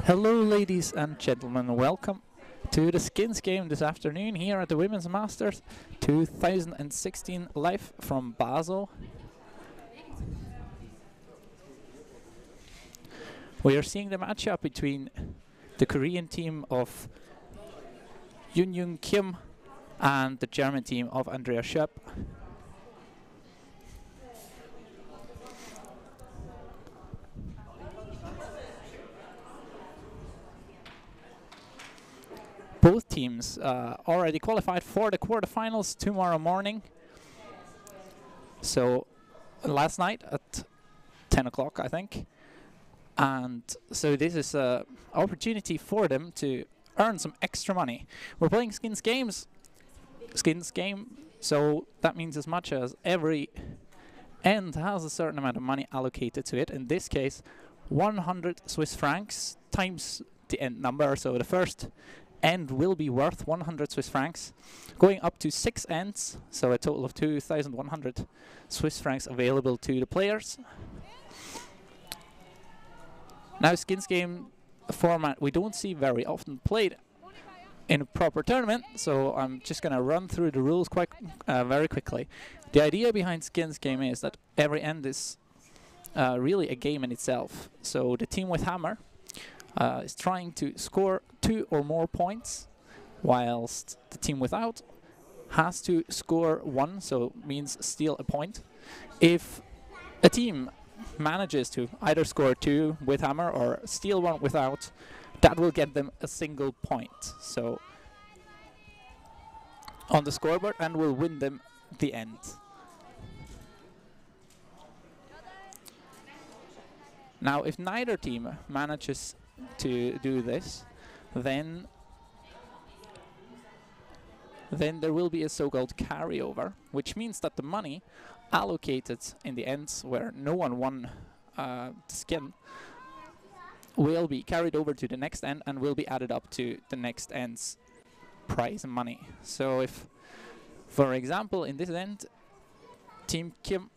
Hello ladies and gentlemen, welcome to the Skins game this afternoon here at the Women's Masters 2016 live from Basel. We are seeing the matchup between the Korean team of Yoon Kim and the German team of Andrea Schöpp. Both teams already qualified for the quarterfinals tomorrow morning. So last night at 10 o'clock, I think. And so this is an opportunity for them to earn some extra money. We're playing Skins game, so that means as much as every end has a certain amount of money allocated to it. In this case, 100 Swiss francs times the end number, so the first end will be worth 100 Swiss francs, going up to 6 ends, so a total of 2,100 Swiss francs available to the players. Now, Skins game format we don't see very often played in a proper tournament, so I'm just going to run through the rules quite very quickly. The idea behind Skins game is that every end is really a game in itself. So the team with hammer is trying to score 2 or more points, whilst the team without has to score 1, so means steal a point. If a team manages to either score 2 with hammer or steal 1 without, that will get them a single point, so on the scoreboard, and will win them the end. Now, if neither team manages to do this, then there will be a so-called carryover, which means that the money allocated in the ends where no one won the skin will be carried over to the next end and will be added up to the next end's prize money. So if, for example, in this end, Team Kim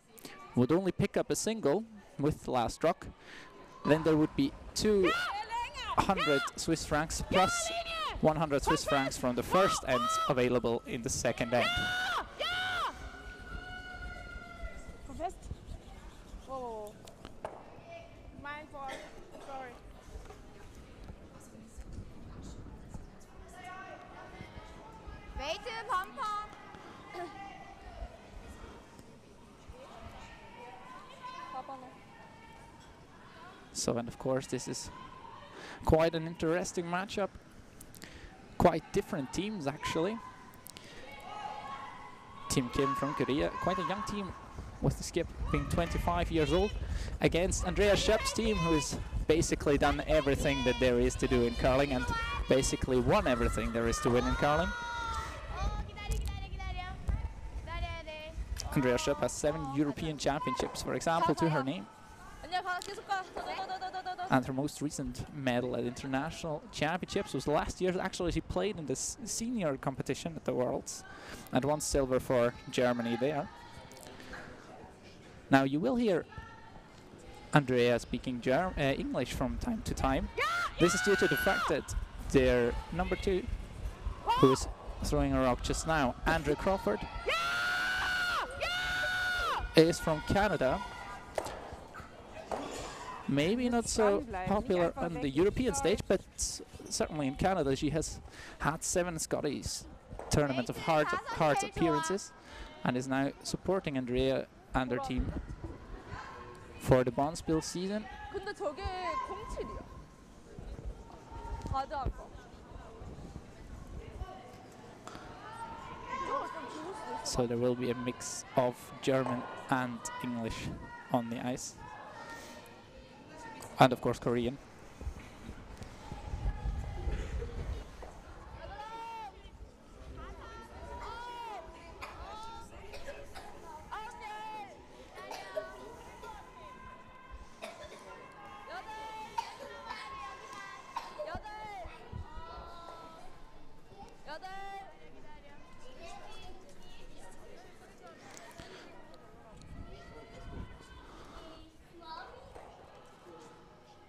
would only pick up a single with the last rock, then there would be 200 Swiss francs plus 100 Swiss francs from the first end available in the second end. So, and of course this is quite an interesting matchup. Quite different teams actually. Team Kim from Korea, quite a young team with the skip being 25 years old, against Andrea Schöpp's team, who has basically done everything that there is to do in curling and basically won everything there is to win in curling. Andrea Schöpp has 7 European championships, for example, to her name. And her most recent medal at international championships was last year. Actually, she played in this senior competition at the Worlds and won silver for Germany there. Now you will hear Andrea speaking English from time to time. This is due to the fact that their number 2, who is throwing a rock just now, Andrea Crawford, is from Canada. Maybe not so popular on the European stage, but certainly in Canada she has had 7 Scotties Tournament of Hearts appearances and is now supporting Andrea and her team for the Bonspiel season. So there will be a mix of German and English on the ice. And of course Korean.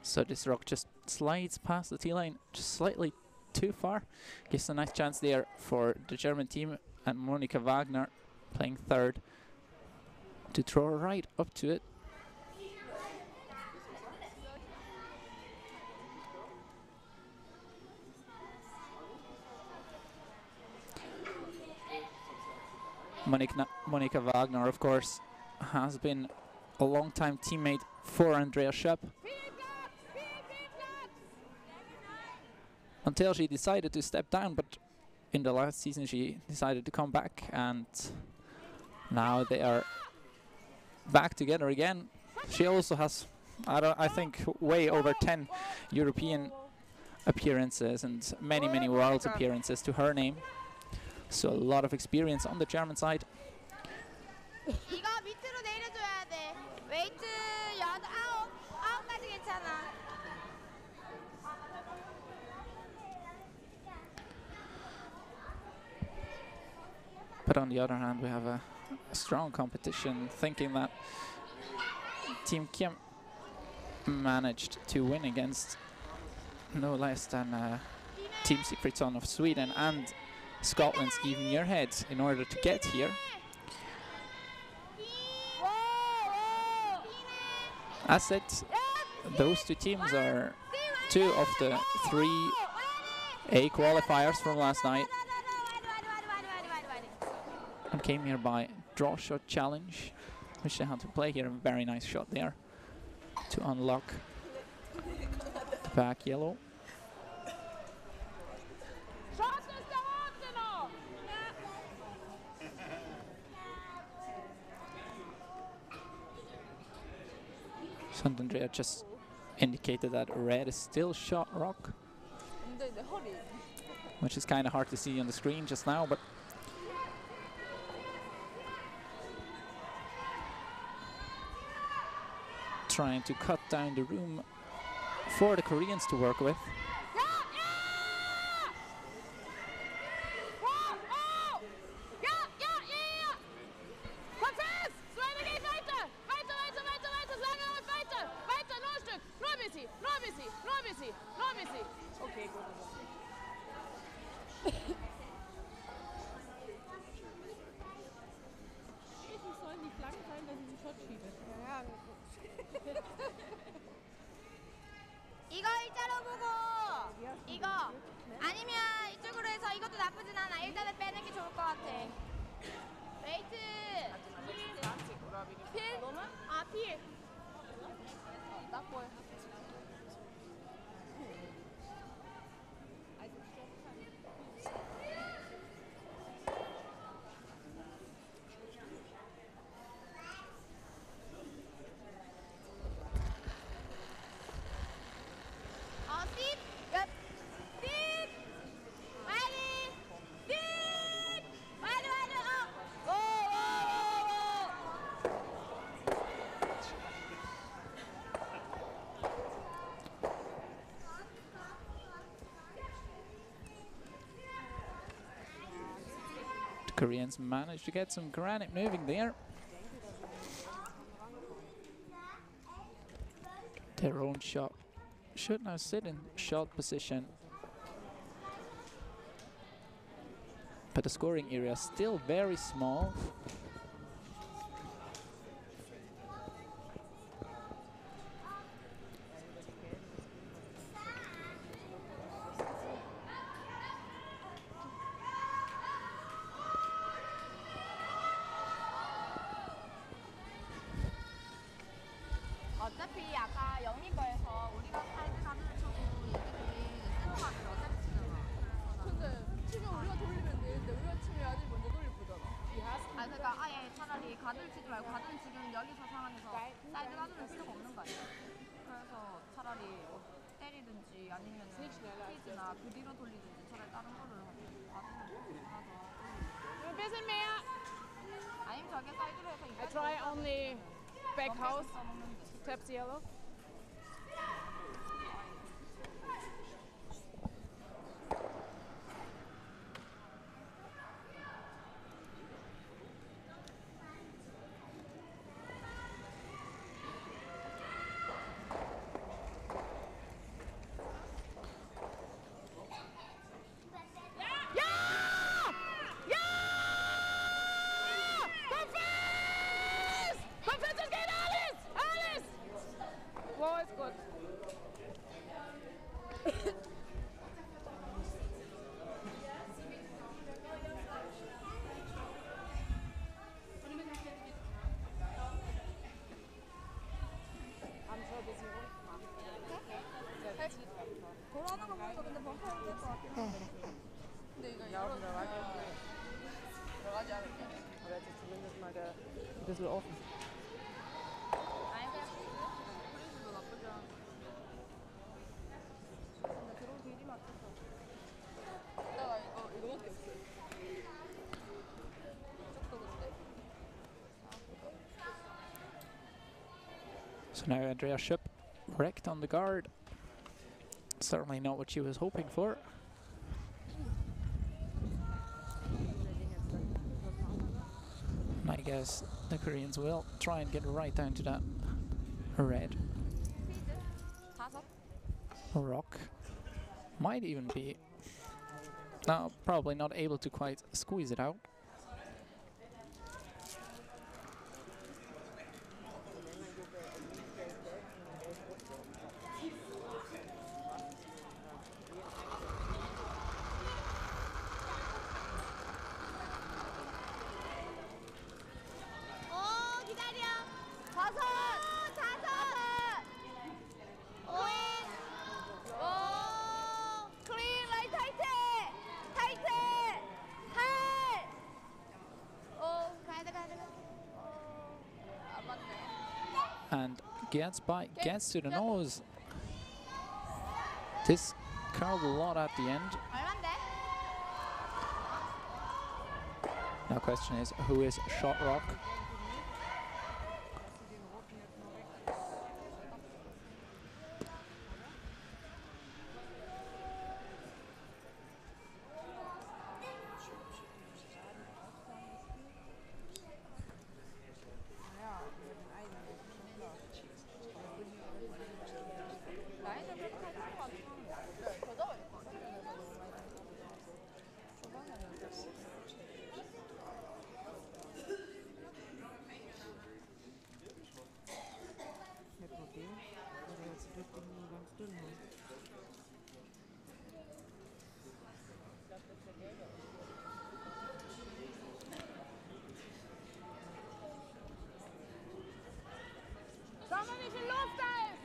So this rock just slides past the T-line just slightly too far. Gives a nice chance there for the German team, and Monika Wagner playing third to throw right up to it. Monika Wagner, of course, has been a long-time teammate for Andrea Schöpp until she decided to step down, but in the last season she decided to come back, and now they are back together again. She also has, I think, way over 10 European appearances and many world appearances to her name. So a lot of experience on the German side. But on the other hand, we have a strong competition, thinking that Team Kim managed to win against no less than Team Sigfridsson of Sweden and Scotland's Even Muirhead in order to get here. As said, those two teams are two of the 3 A qualifiers from last night, and came here by draw shot challenge, which they had to play here. A very nice shot there to unlock the back yellow. Andrea just indicated that red is still shot rock, which is kind of hard to see on the screen just now, but trying to cut down the room for the Koreans to work with. 이거 일자로 보고 이거 아니면 이쪽으로 해서 이것도 나쁘진 않아. 일단은 빼는 게 좋을 것 같아. 웨이트 필? 아 필. 딱 보여. Koreans managed to get some granite moving there. Their own shot should now sit in shot position, but the scoring area is still very small. 어차피 아까 영미 거에서 우리가 사이드 가드를 쳐도 얘네들이 세모가드를 어차피 치잖아. 근데 치면 우리가 돌리면 되는데 우리가 치면 아직 먼저 돌릴 거잖아. 아 그러니까 아예 차라리 가드를 치지 말고 가드를 지금 여기서 상황에서 사이드 가드를 필요가 없는 거 아니야? 그래서 차라리 때리든지 아니면 페이지나 그 뒤로 돌리든지 차라리 다른 거를 가드를 하나 더 A bisschen mehr. 아니면 저게 사이드로 해서 I try only back house. Taps yellow. 될것 같긴 한데. 근데 이거 Ja, 열어주면 da 들어가지 않을게. Aber jetzt ist zumindest mal ein bisschen offen. 아니 그냥 프리즈도 나쁘지 않아. 근데 들어온 길이 맞췄어. 이따가 이거밖에 없어. 이쪽도 근데. So now Andrea Schöpp wrecked on the guard. Certainly not what she was hoping for. And I guess the Koreans will try and get right down to that red 피즈 5. rock. Might even be, no, probably not able to quite squeeze it out. 기다려. 5. 5. 클린 라인 타이트. 타이트. 8. 가야 돼. 안 맞네. And gets to the nose. This curled a lot at the end. 얼만데? Now question is, who is Shot Rock? 라인을 그렇게 하는 거 같아. 더 잡아야 될것 같아. Mit Problem. Aber jetzt dürfte ich nur ganz dünn haben. Schau mal, wie viel Luft da ist!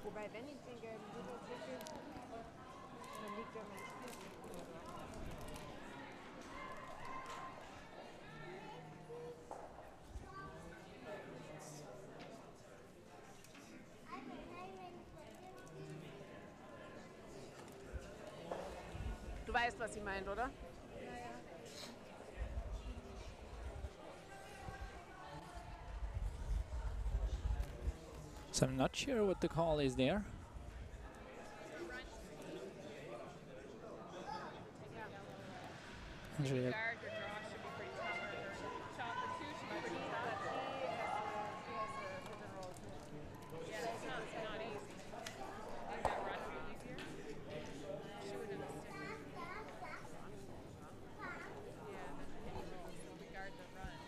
Wobei, wenn ich den gelben Luder drücke, dann liegt er mein Spiel. Du weißt, was sie meint, oder? So I'm not sure what the call is there. Andrea Guard or draw should be pretty tough. Shot for 2 should be pretty tough. Yeah, it's not easy. Maybe that run would be easier. She would have a stick. Yeah, then we guard the run.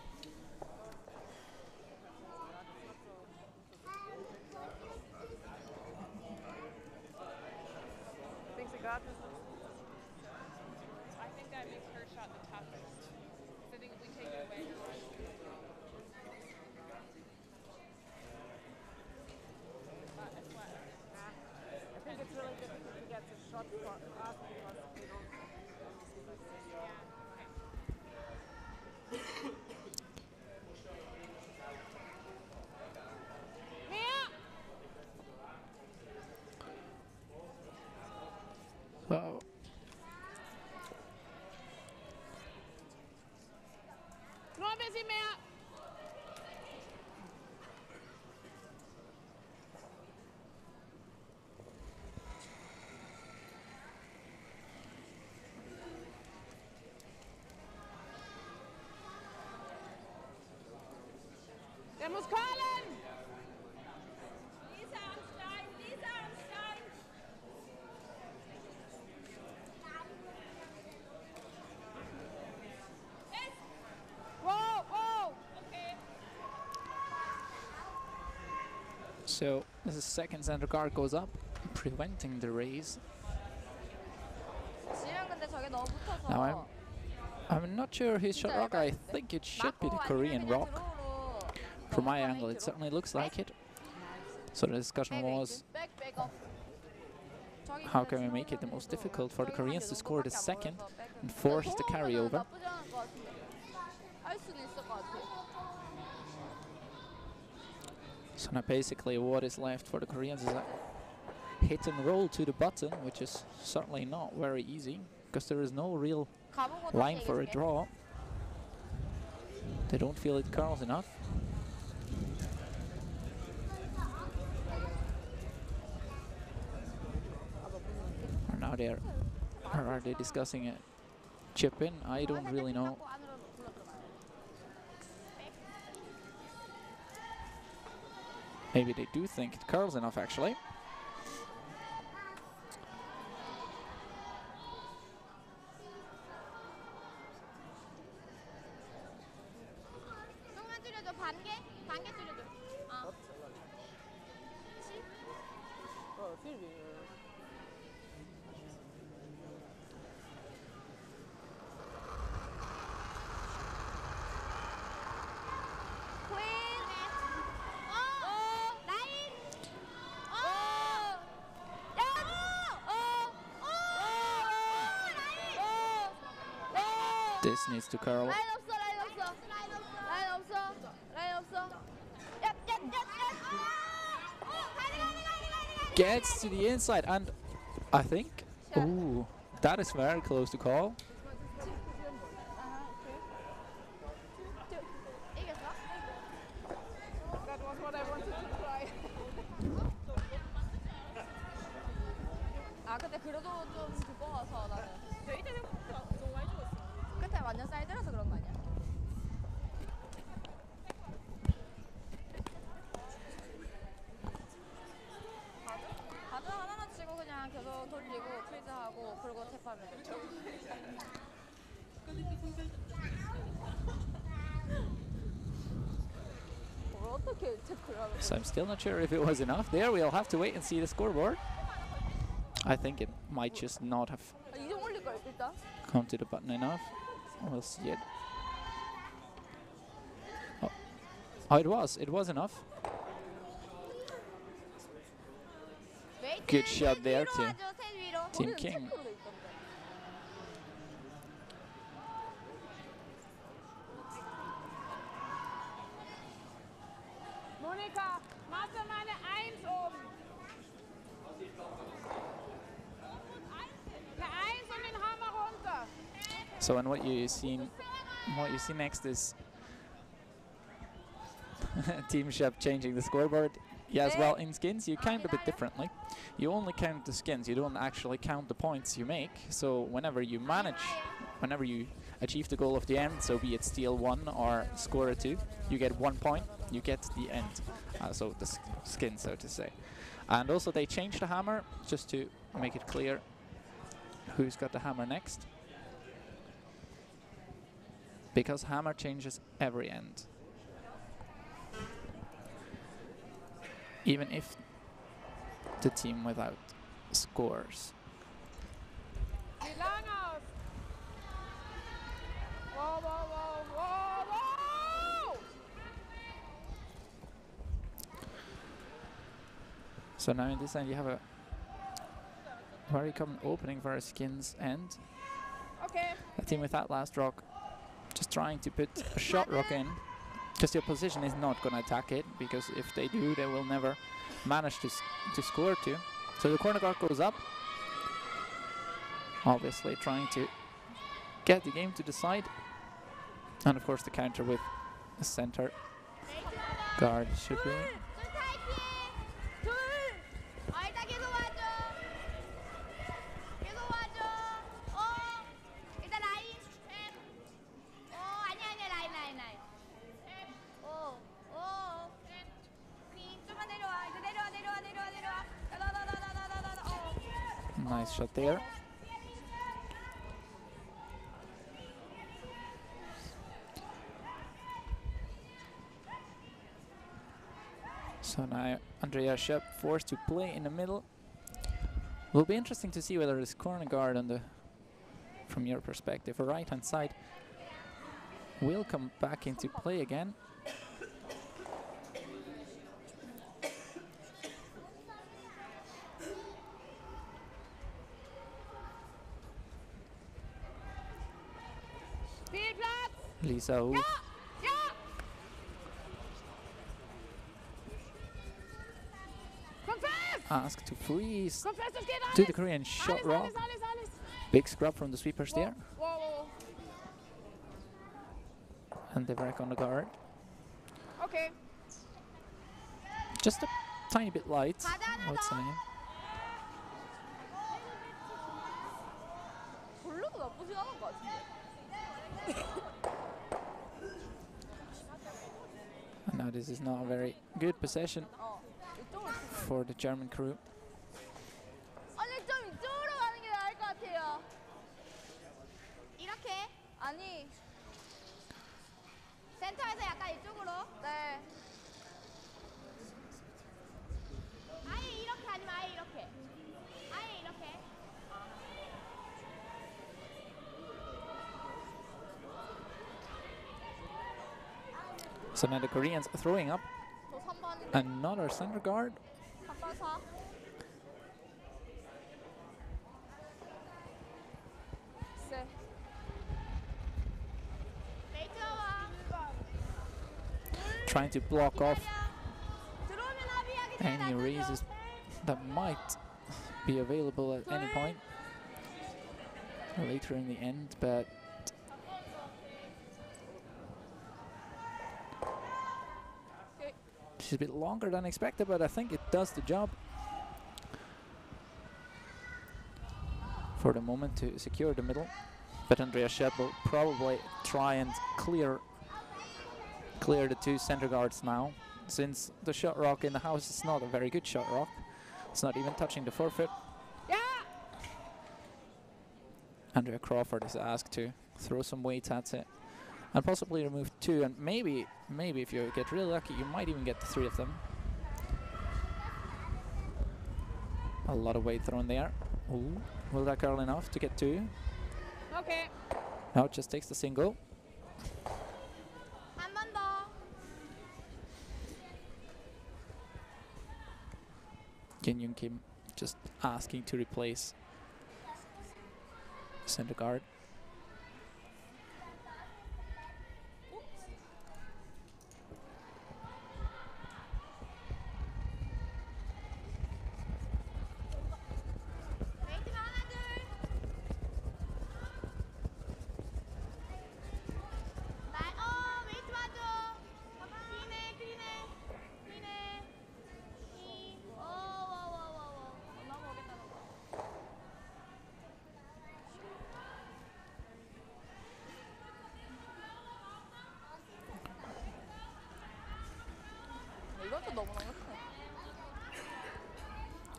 Thinks he got this? I think that makes her shot the toughest. So I think if we take it away, her run will be it's wet. I think it's really difficult to get the shot for us because we don't. Yeah, okay. So Nur ein bisschen mehr! Der muss callen! Lisa am Stein! Lisa am Stein! Whoa! Okay. So this is second center guard goes up, preventing the raise. 너무 붙어서 Now I'm not sure who's shot rock. I think it should be the 맞고 Korean 아니면 그냥 rock. 드로우로 From my 넘어가면 angle, it 드로우. certainly looks like it. So the discussion was, 백업. 저기 how 근데 can we make it the 지원하는 most 애도 difficult for the 저기 Koreans 한 to score the 정도밖에 안 second 보여서 백업. and force the 들어오면은 carryover? 나쁘지 않을 것 같은데. 할 수도 있을 것 같아. So now basically what is left for the Koreans is a hit and roll to the button, which is certainly not very easy because there is no real 가보고 line 다시 for a 얘기해줄게. draw. They don't feel it curls enough. Or now are they discussing a chip in? I don't really know. 잡고 안으로 굴러들어가요. Maybe they do think it curls enough actually. 조금만 줄여줘. 반 개? 반 개 줄여줘. 어. 칠? 퀸. 라인. 라인. This needs to curl. 라인 없어. 라인 없어. 라인 없어. 라인 없어. 얍. Gets to the inside and I think, ooh, that is very close to call. 이겼어? That was what I wanted to try. 아 근데 그래도 좀 두꺼워서 나는 데이트 생각보다 너무 많이 죽었어. 끝에 완전 사이드라서 그런 거 아니야? 가드 하나만 치고 그냥 계속 돌리고 프리즈하고 그리고 탭하면 돼. 뭘 어떻게 체크를 하는 So I'm still not sure if it was enough. There we'll have to wait and see the scoreboard. I think it might just not have 거야? 이좀 올릴 걸 일단. come to the button enough. We'll see it. Oh, it was enough. Good shot there 위로 too. 와줘, 셋 위로. Team 거기는 King. 체크로 돼 있던데. Monika, mach doch mal eine Eins oben. Eine Eins und den Hammer runter. So and what you see next is Team Schöpp changing the scoreboard. Yes, well, in skins you count a bit differently. You only count the skins, you don't actually count the points you make. So whenever you achieve the goal of the end, so be it steal 1 or score a 2, you get 1 point, you get the end. So the skin, so to say. And also they changed the hammer, just to make it clear who's got the hammer next. Because hammer changes every end. Even if the team without scores. Sieht lang aus. Wow, wow, wow, wow, wow. So now in this end you have a very common opening for a skins end. Okay. A team with that last rock just trying to put a shot rock in, because the opposition is not going to attack it, because if they do they will never manage to score 2. So the corner guard goes up, obviously trying to get the game to the side, and of course the counter with a center guard should be. 둘! 일단 계속 와줘. 계속 와줘. 일단 라인. 아니야, 라인. 퀸, 좀만 내려와. 이제 내려와. Nice shot there. So now Andrea Schöpp forced to play in the middle. Will be interesting to see whether this corner guard on the from your perspective. A right-hand side will come back into play again. Lisa Wu asked to freeze to the Korean shot rock. Big scrub from the sweepers there. And they're back on the guard. Okay. Just a tiny bit light, I would say. 별로도 나쁘진 않은 것 같은데. And now this is not a very good possession 이쪽으로 for the German crew. 아니 좀 이쪽으로 가는 게 나을 것 같아요. 이렇게 아니 센터에서 약간 이쪽으로. 네. 아예 이렇게 아니면 아예 이렇게. 아예 이렇게. So now the Koreans are throwing up 저 3번인데. another center guard. 3번 4. 세. 레이트와 Trying to block off 들어오면 합의하기 전에 any raises that might be available at any point later in the end, but it's a bit longer than expected, but I think it does the job for the moment to secure the middle. But Andreas Schöpp will probably try and clear the two center guards now, since the shot rock in the house is not a very good shot rock. It's not even touching the forefoot. Andrea Crawford is asked to throw some weight at it and possibly remove two, and maybe if you get really lucky, you might even get the three of them. A lot of weight thrown there. Ooh, will that curl enough to get two? 오케이. No, it just takes the single. 한 번 더. Kim Yoon Kim just asking to replace center guard. 레이트만 하나 둘. 웨이트 맞아. 기네 기네 기네. 워워워워워. 넘어오겠다 넘어. 이것도 너무너무 크네.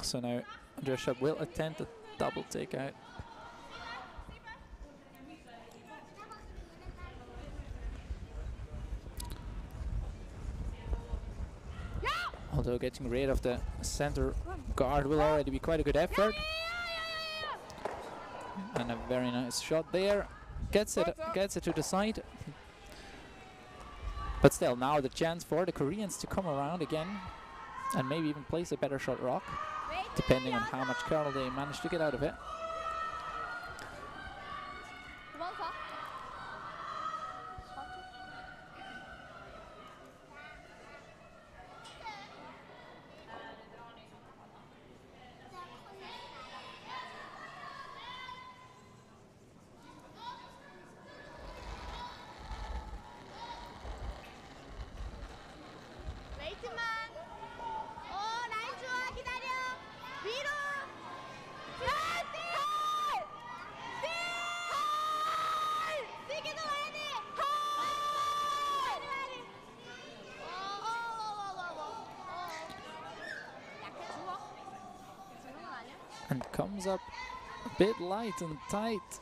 So now Andreas Schöpp will attempt a double takeout. Although getting rid of the center guard will already be quite a good effort. And a very nice shot there. Gets it to the side. But still, now the chance for the Koreans to come around again and maybe even place a better shot rock, depending on how much curl they manage to get out of it. 9번 4. 웨이트만. 라인 좋아 기다려. 위로. 세게도 와야 돼. 많이. 약해 죽어. 죽는 건 아니야? And comes up a bit light and tight.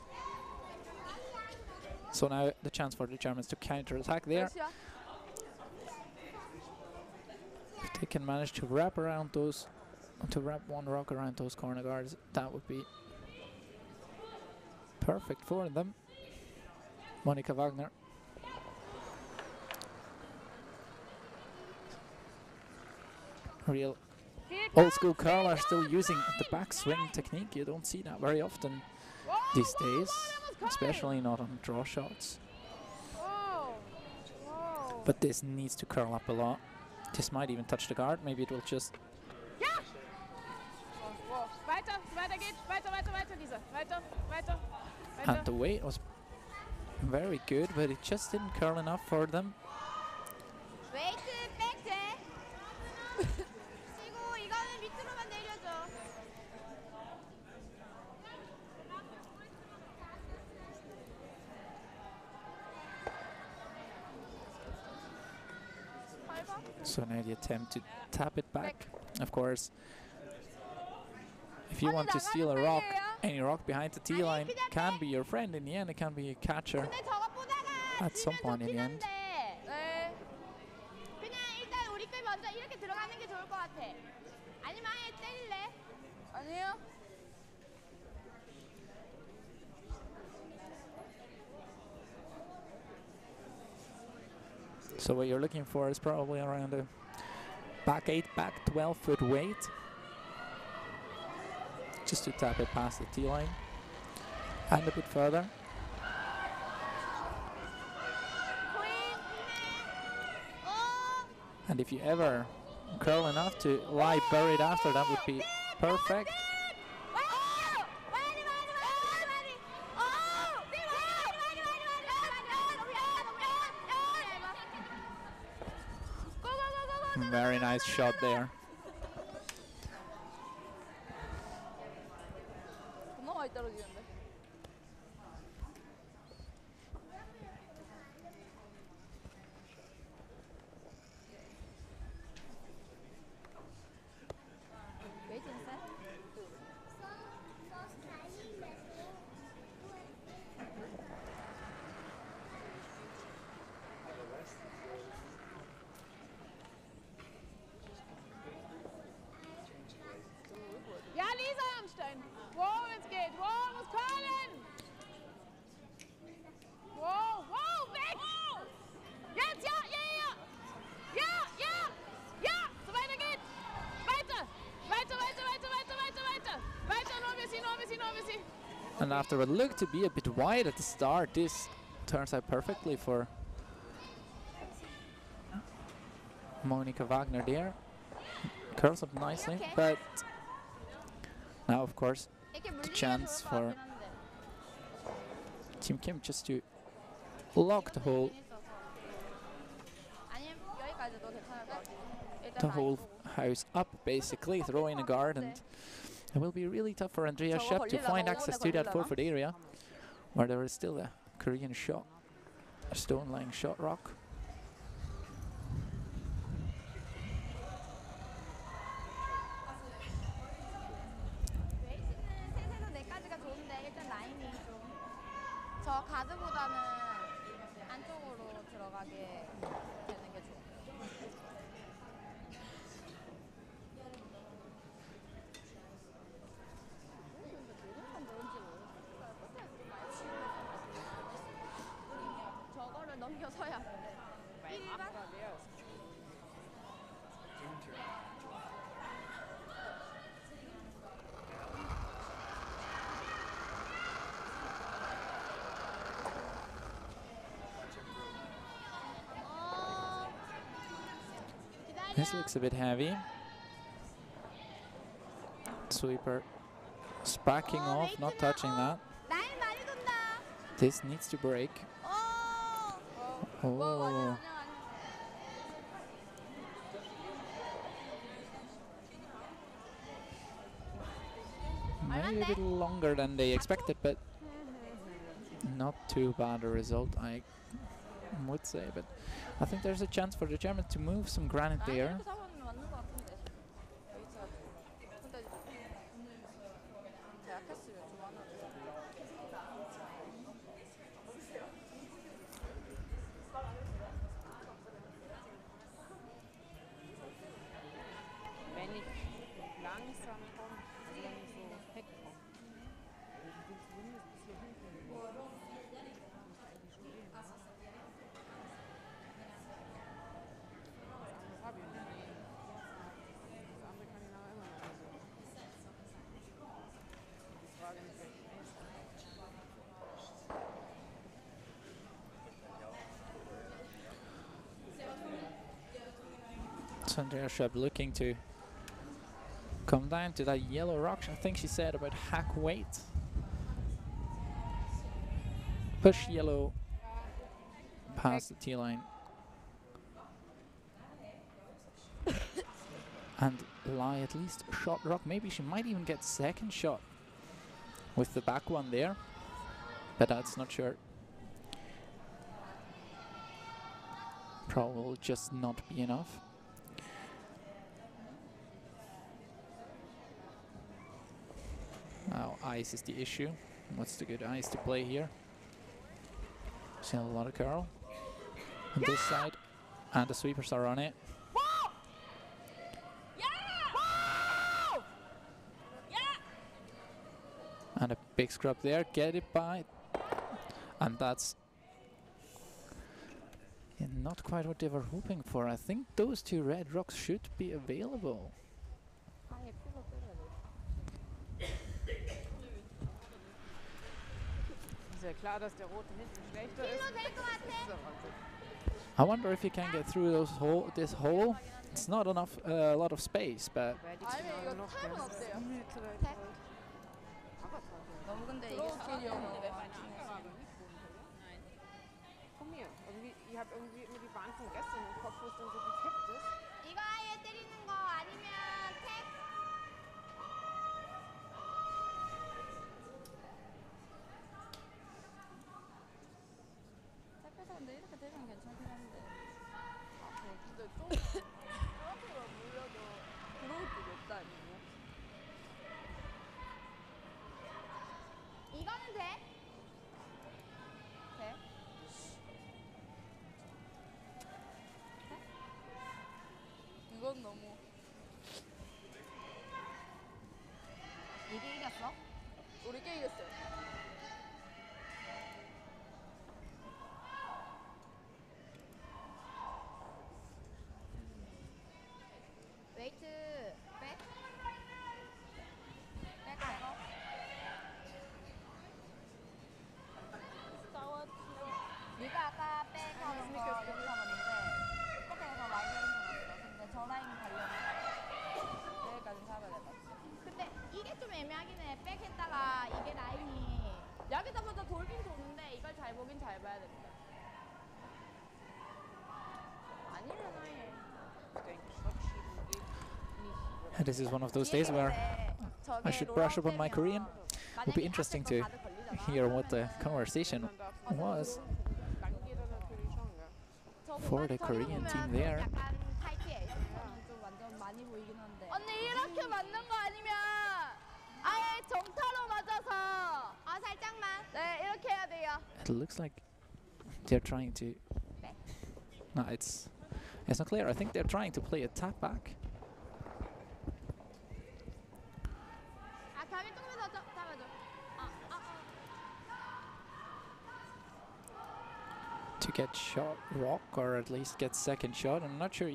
So now the chance for the Germans to counter-attack there. 몇이야? If they can manage to wrap around those, to wrap one rock around those corner guards, that would be perfect for them. Monika Wagner. Real old school curler still using the backswing technique. You don't see that very often these days, especially not on draw shots. But this needs to curl up a lot. This might even touch the guard. Maybe it will just... And the weight was very good, but it just didn't curl enough for them. So now the attempt to tap it back. Of course, if you want to steal a rock, any rock behind the tee line can be your friend in the end. It can be a catcher at some point in the end. So what you're looking for is probably around a back 8, back 12-foot weight, just to tap it past the tee line and a bit further. And if you ever curl enough to lie buried after, that would be perfect. Very nice shot there. And after what looked to be a bit wide at the start, this turns out perfectly for Monika Wagner there. Curls up nicely, but now of course the chance for Team Kim just to lock the whole house up, basically, throw in a guard, and it will be really tough for Andrea Schöpp to find access to that 4-foot area where there is still a Korean shot, a stone-lying shot rock. This looks a bit heavy. Sweeper sparking off, not touching that. This needs to break. Oh. Maybe a bit longer than they expected, but not too bad a result, I would say. But I think there's a chance for the Germans to move some granite there. So Andrea Schöpp looking to come down to that yellow rock. I think she said about hack weight. Push yellow past the T line. And lie at least shot rock. Maybe she might even get second shot with the back one there, but that's not sure. Probably will just not be enough. Now ice is the issue. What's the good ice to play here? Still a lot of curl on this side, and the sweepers are on it. And a big scrub there, get it by, and that's not quite what they were hoping for. I think those two red rocks should be available. Ist ja klar, dass der rote hinten schlechter ist. I wonder if you can get through this hole. It's not enough, a lot of space, but Weil die 아니면 Knarre 이거 noch 탑은 ganz 어때요? 너무 근데 이게 들어올 사람들이 길이요. Komm hier. Irgendwie, ihr habt irgendwie immer die Bahn von gestern im Kopf, wo es dann so gekippt ist. 이거 아예 때리는 거 아니면 탭? 탭에서 근데 이렇게 되면 괜찮긴 한데. 근데 좀 저렇게만 물려도 들어올 길이 없다 아니에요? 이거는 돼? 돼? 이건 너무 이게 이겼어? 우리 게 이겼어요. 웨이트 백? 백 가서? 네가 아까 백하는 거 여기서 봤는데 백에서 라인 내린 거 봤어. 근데 저 라인 가려면 여기까지 잡아야 될 것 같아. 근데 이게 좀 애매하긴 해. 백 했다가 이게 라인이 여기서 먼저 돌긴 도는데 이걸 잘 보긴 잘 봐야 됩니다. 아니면 아예 Ich denke, Schockschieben geht nicht. and this is one of those days where I should brush up on my Korean. Would be interesting to hear what the conversation was for the Korean team there. 언니 이렇게 맞는 거 아니면 아예 정타로 맞아서 살짝만 네 이렇게 해야 돼요. It looks like they're trying to. No, it's not clear. I think they're trying to play a tap back. 아 가위 조금만 더 잡아줘. To get shot rock or at least get second shot. I'm not sure.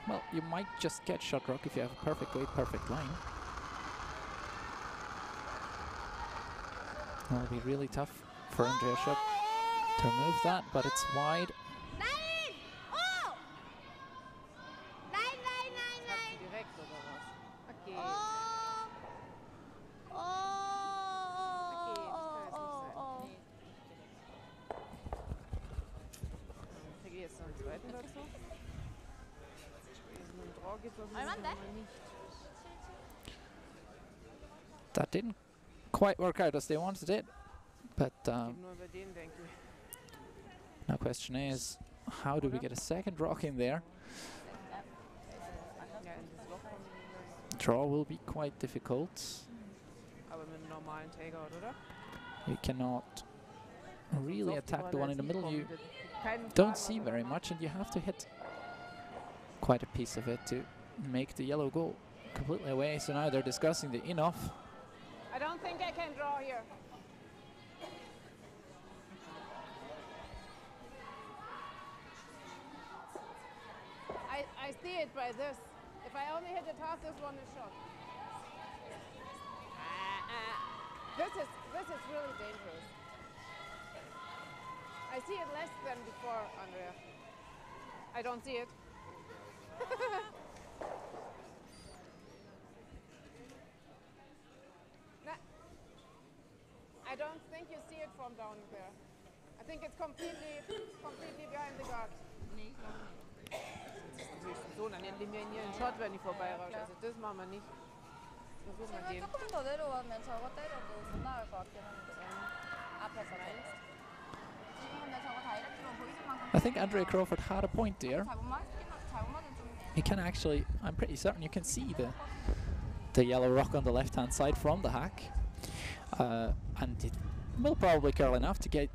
Well, you might just get shot rock if you have a perfect weight, perfect line. It'll be really tough for Andrea Schöpp to remove that, but it's wide. 라인! 오! 라인! Direkt oder was? Okay. Kriege ich jetzt noch einen zweiten dazu? Also mit dem Draw geht das 얼만데? nicht. That didn't quite work out as they wanted it, but Geht nur über den, denke ich. now question is, how do we get a second rock in there? Ja, in das Loch kommen die nicht. Draw will be quite difficult. Aber mit einem normalen Takeout, oder? You cannot really So oft die attack the Bälle one in the jetzt middle. You hinkommen, das- keinen don't Ball, see oder? very much, and you have to hit quite a piece of it to make the yellow go completely away. So now they're discussing the enough. I don't think I can draw here. I see it by this. If I only hit it half, this one is shot. This is really dangerous. I see it less than before, Andrea. I don't see it. I don't think you see it from down there. I think it's completely behind the guard. Nee, ich glaube nicht. Das ist natürlich so, dann eliminieren wir einen Shot, wenn die vorbeirauscht. Also das machen wir nicht. Versuchen wir 지금 den. 조금 더 내려가면 저거 때려도 못 나갈 것 같긴 한데. 앞에서. 지금 근데 저거 다이렉트로 보이는 만큼 I think Andrea Crawford had a point there. 잘못 맞은 좀. You can actually, I'm pretty certain you can see the yellow rock on the left-hand side from the hack, and it will probably curl enough to get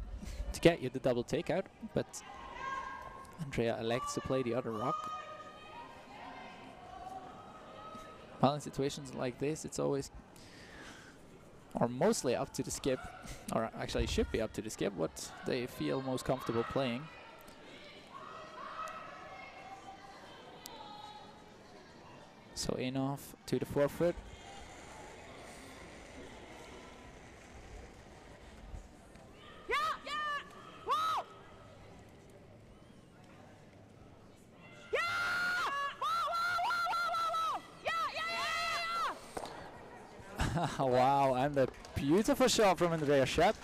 you the double takeout. But Andrea elects to play the other rock. Well, in situations like this, it's always, or mostly up to the skip, or actually should be up to the skip, what they feel most comfortable playing. So in off to the forefoot. Ja! Ja! Wow! Ja! Wow, wow, wow, wow, wow, wow! Ja, ja, ja, ja, ja! Wow, and a beautiful shot from Andrea Schöpp.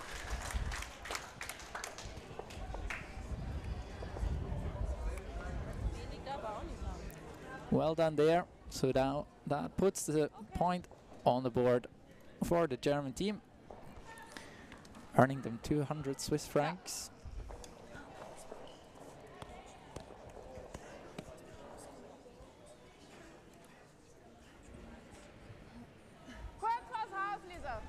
Well done there. So now that puts the point on the board for the German team, earning them 200 Swiss francs. Kurz vors Haus, Lisa.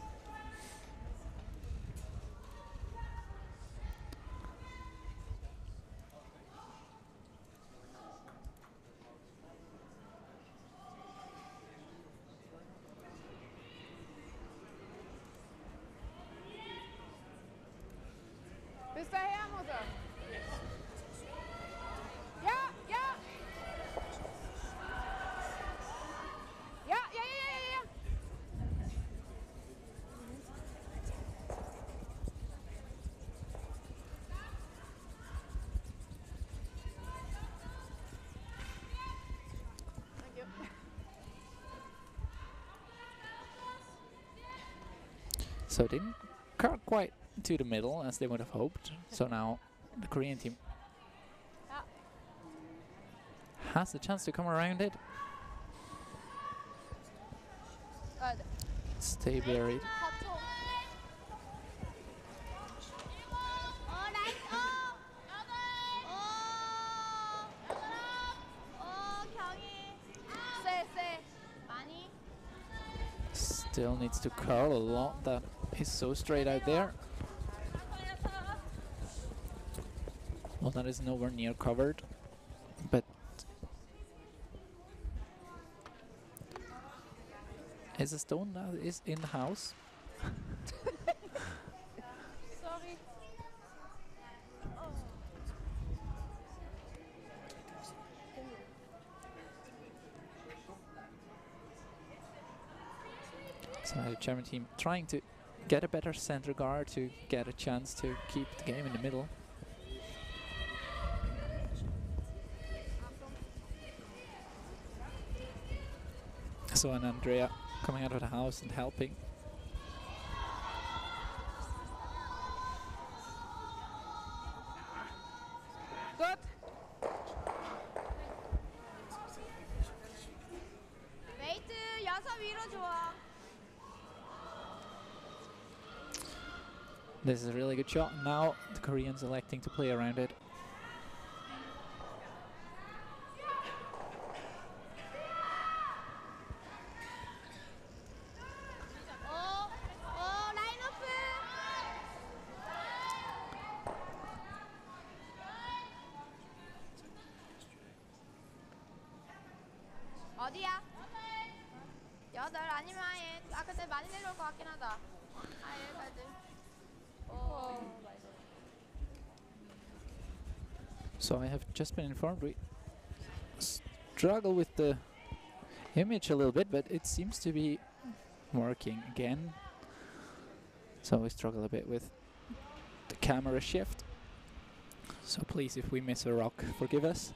Bis daher, Mutter. Ja, ja. Ja, ja, ja, ja, ja. Thank you. So it didn't curl quite to the middle as they would have hoped. So now the Korean team has the chance to come around it. Stay buried. Still needs to curl a lot. That is so straight out there. Well, that is nowhere near covered, but is a stone that is in the house. Sorry. So the German team trying to get a better center guard to get a chance to keep the game in the middle. So and Andrea coming out of the house and helping. Gut. 웨이트 6 위로 좋아. This is a really good shot. Now the Koreans electing to play around it. 라인어프. 어디야? 8 아니면 아예. 아 근데 많이 내려올 것 같긴 하다. 아예까지. So I have just been informed we struggle with the image a little bit, but it seems to be working again. So we struggle a bit with the camera shift. So please, if we miss a rock, forgive us.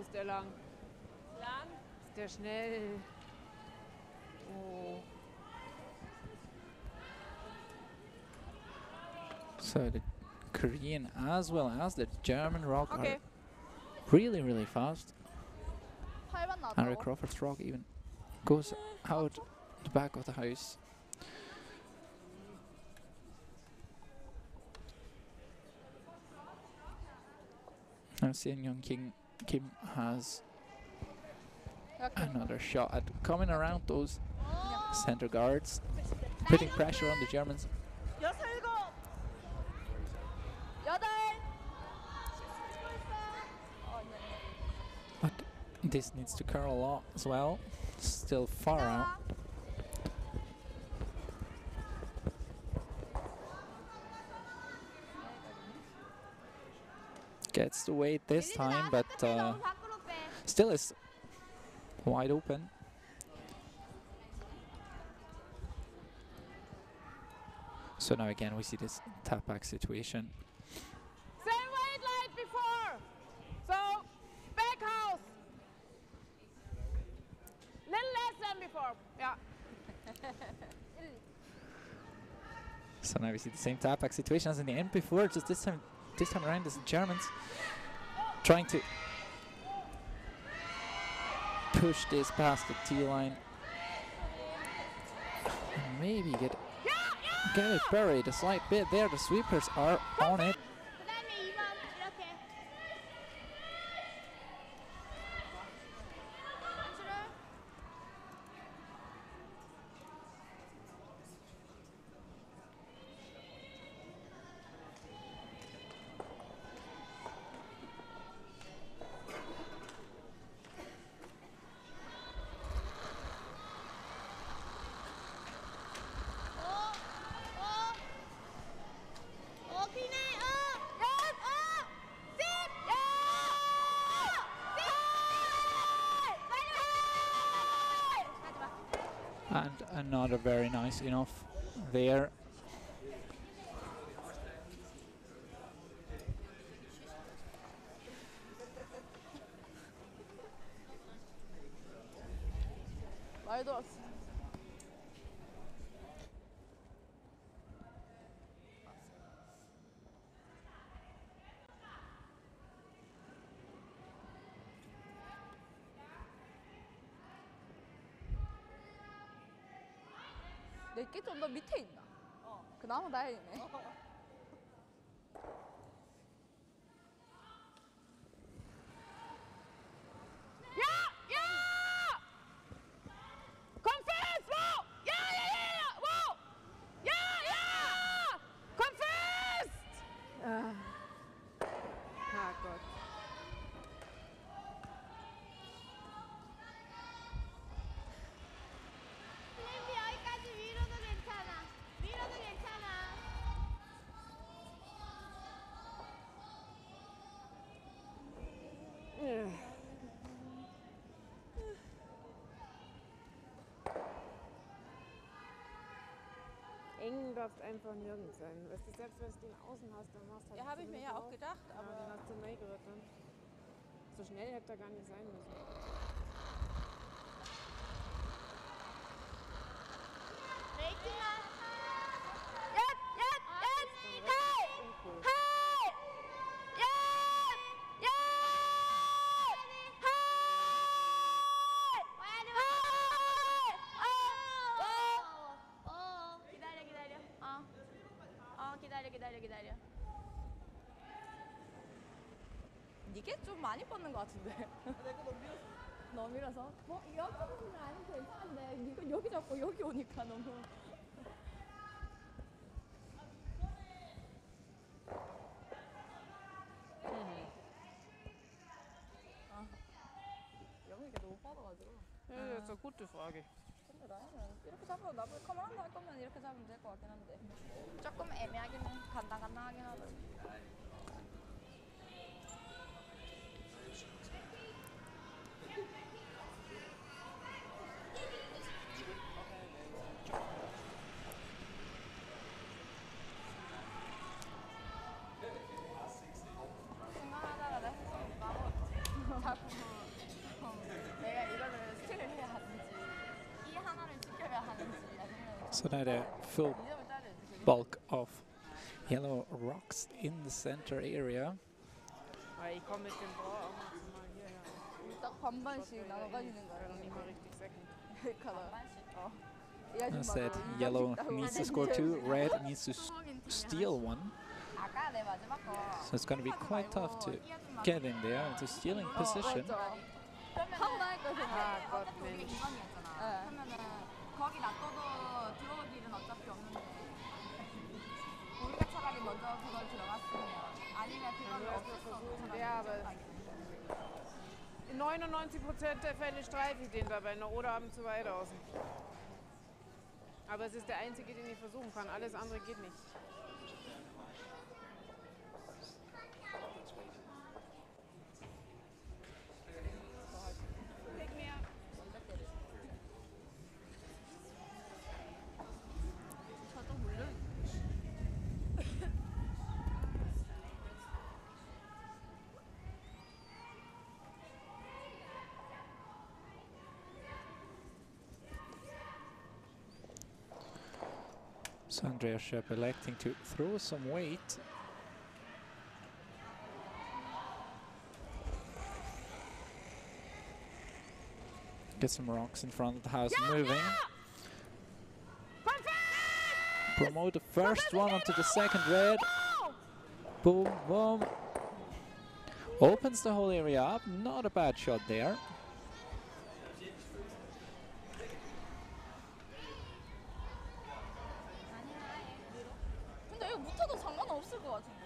ist der lang? Lang? Ist der schnell? Oh. So the Korean as well as the German rock Okay. are really, really fast. 8번 Henry 나왔다고? Crawford's rock even goes out the back of the house. Now seeing Young Kim has another shot at coming around those center guards, putting pressure on the Germans. 6, 7, 8. But this needs to curl a lot as well. Still far out. Gets the weight this time, but still is wide open. So now again we see this tap back situation. Same weight like before. So, back house. Little less than before. Yeah. So now we see the same tap back situation as in the end before, just this time around it's the Germans trying to push this past the T line and maybe get it buried a slight bit there. The sweepers are on it. 그다음에 2번 이렇게. 단추를. And another very nice enough there. 많이 돌았어. 내게 좀 더 밑에 있나? 그나마 다행이네. Confess! Whoa! Yeah! Whoa! Yeah! Confess! Ah, Gott. 플랜비 여기까지 위로도 괜찮아. 위로도 괜찮아. Eng darfst einfach nirgends sein. Weißt du, selbst wenn du den außen hast, dann machst du halt. Ja, habe ich mir ja auch gedacht, Aber aber den hast du neu geritten. So schnell hätte er gar nicht sein müssen. 레이팅아. 헤이! 기다려. 이게 좀 많이 뻗는 것 같은데. 내가 너무 밀어서? 뭐 여기는 아니고 괜찮은데 이거 여기 잡고 여기 오니까 너무. 여기가 너무 뻗어가지고. Ja, das ist eine gute Frage. 근데 라인은 이렇게 잡아도 나중에 커먼드 할 거면 이렇게 잡으면 될 것 같긴 한데 조금 애매하긴 해. 간당간당하긴 하더라고. 생각하다가 내가 자꾸 So now the full bulk of yellow rocks in the center area. Aber ich komme mit dem Bauer auch maximal hierher. 딱 반반씩 나눠 가지는 Ich 거야. kann noch nicht mal richtig säcken. 이 I said 아줌마도 yellow 인간식 needs to 따고 score 2, red needs to steal 1. 아까 내 마지막 거. So it's going to be quite tough to get in there into stealing position. 하고 나니까 아, 생각. 것 어차피 우리가 맨. 2번이었잖아. 그러면은 거기 놔둬도 들어올 일은 어차피 없는데 우리가 차라리 먼저 그걸 들어갔으면 아니면 그걸 없앴어도 Ja, aber in 99% der Fälle streife ich den dabei noch oder abends zu weit außen. Aber es ist der einzige, den ich versuchen kann. Alles andere geht nicht. 저도 몰라. So Andreas Schöpp electing to throw some weight. Get some rocks in front of the house moving. Promote the first one onto the second red. Boom, boom. Opens the whole area up. Not a bad shot there. 근데 여기 붙어도 상관없을 것 같은데.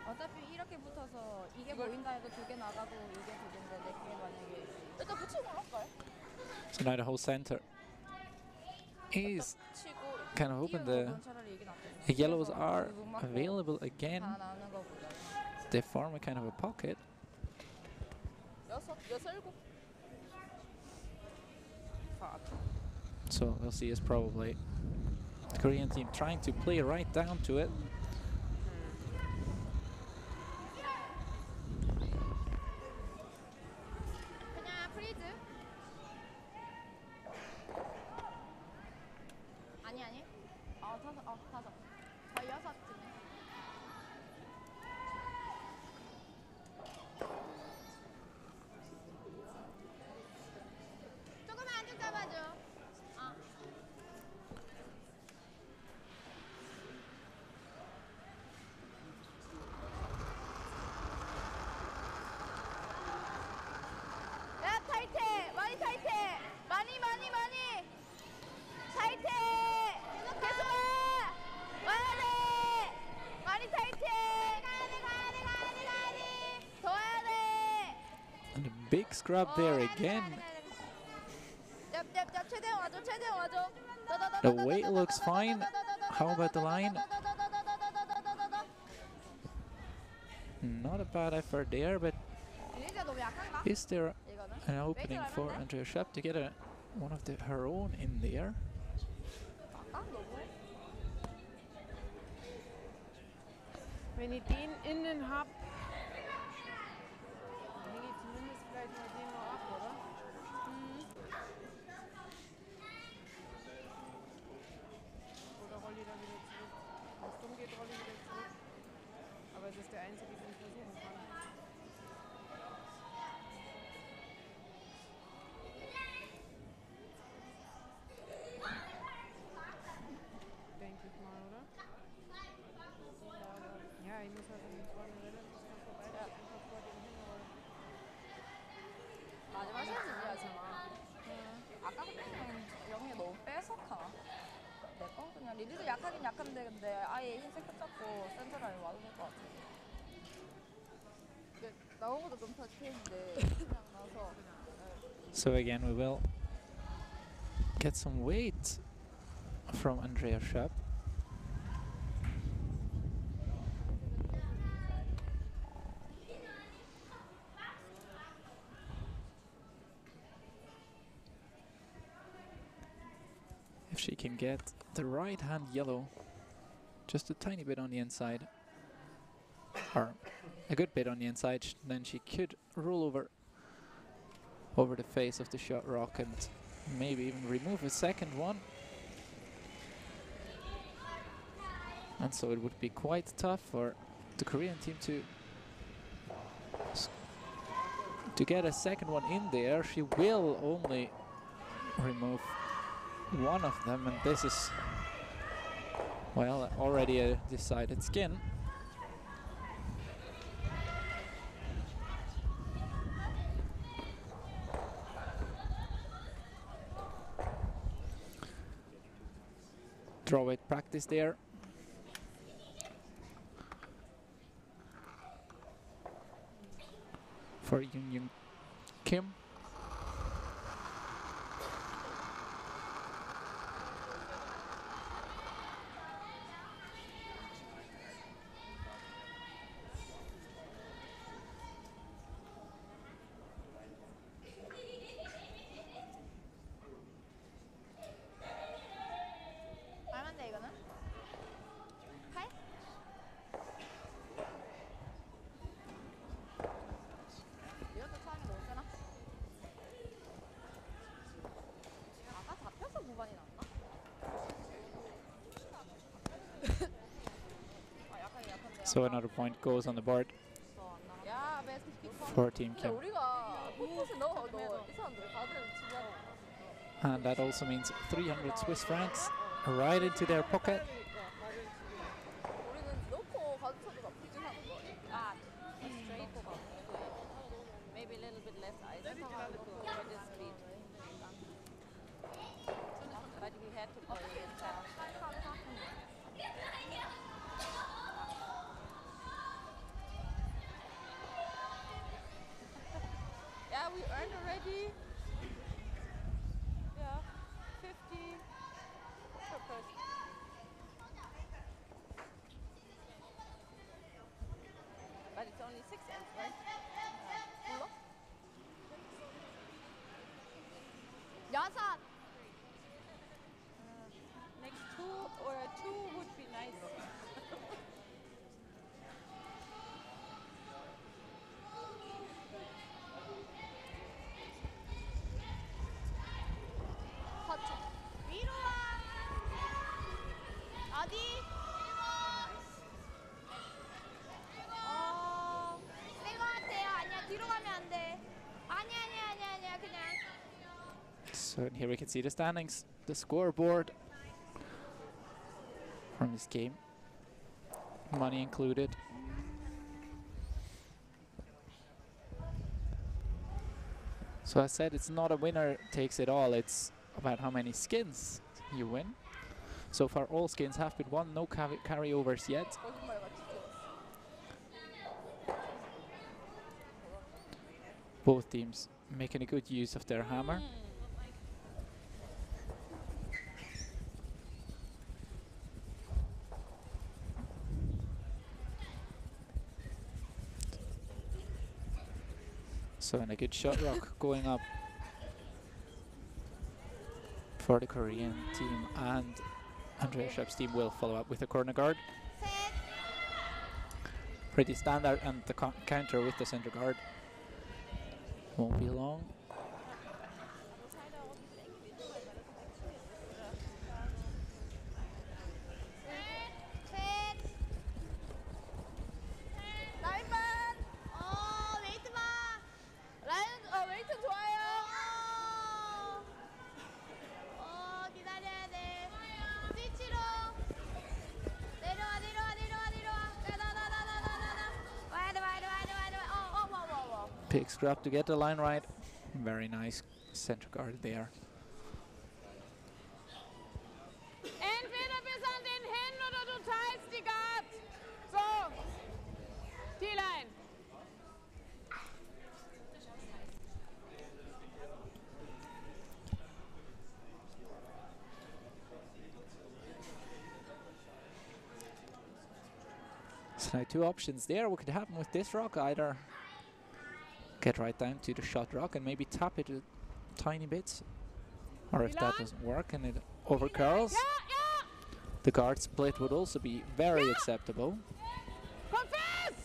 어차피 이렇게 붙어서 이게 보인다 해도 두 개 나가고 이게 두 개인데 내 게 만약에 일단 붙이고 올라갈까요? So now the whole center is 치고 kind of open. 띄우는 건 차라리 이게 낫겠네. The yellows 그래서 are 누구 맞고 available again. 다 나오는 거보다 They form a kind of a pocket. 여섯 일곱. So we'll see is probably the Korean team trying to play right down to it. 그냥 프리즈. 아니. 다섯. 여섯 팀. 조금만 좀 잡아줘. 야 타이트해 많이 타이트해 많이 타이트해 계속 와야 돼 많이 타이트해 더 와야 돼 And a big scrub there again. 얍 최대한 와줘 The weight looks fine. How about the line? Not a bad effort there, but 리리가 너무 약한가? is there 이거는? an opening for Andrea Schöpp to get one of her own in there? 너무? Wenn ich den innen hab, hänge ich zumindest gleich mal den noch ab, oder? Oder roll ich dann wieder zurück? Wenn es dumm geht, roll ich wieder zurück. Aber es ist der einzige, den ich versuchen kann. Denke ich mal, oder? Ja, ich muss halt an den Freunden relativ schnell vorbei. Einfach vor dem hinrollen. 마지막 시즌이야잖아. 아까 그때는 영이 너무 뺏었다. 내거 그냥 리리도 약하긴 약한데 근데 아예 흰색 붙잡고 센터라인 와도 될 것 같아. 나오고도 좀 터치했는데 그냥 나서. So again, we will get some weight from Andrea Schöpp. If she can get the right hand yellow just a tiny bit on the inside, or a good bit on the inside, then she could roll over the face of the shot rock and maybe even remove a second one. And so it would be quite tough for the Korean team to get a second one in there. She will only remove one of them, and this is, well, already a decided skin. Draw weight practice there. For Yoon Kim. 얼마인데 이거는? 8? 이것도 처음에 너무 세나? 아까 잡혀서 9번이 나왔나? 약한데. So another point goes on the board 야, aber jetzt nicht gekommen. for Team 근데 Kim. 우리가 포커스 넣어. 이 사람들 다들 지휘하는 And that also means 300 Swiss francs right into their pocket. 우리는 넣고 가르쳐도 나쁘지 않은 거. 아, straight for maybe a little bit less ice for this speed. But we had to play it fast. Yeah, we earned already. Yeah, 50 per person. But it's only 6 ends, right? 몰라? 6! Next 2 or 2 would be nice. 위로 와! 어디? 센 거 같아요. 아니야, 뒤로 가면 안 돼. 아니야, 그냥. So here we can see the standings, the scoreboard from this game, money included. So I said it's not a winner takes it all, it's about how many skins you win. So far all skins have been won, no carryovers yet. 거짓말같이 좋았어. Both teams making a good use of their hammer. So and a good shot rock going up for the Korean team, and Andrea Schöpp's team will follow up with a corner guard. 셋! Pretty standard, and the counter with the center guard won't be long. 셋! 라인만! 웨이트 봐! 웨이트 좋아요! 기다려야 돼. 스위치로! 내려와! 와야 돼. Big scrap to get the line right. Very nice center guard there. Entweder bis an den hin oder du teilst die Guard. So. T-Line. So now two options there. What could happen with this rock? Either get right down to the shot rock and maybe tap it a tiny bit, or if that doesn't work and it overcurls, the guard split would also be very acceptable. Komm fest!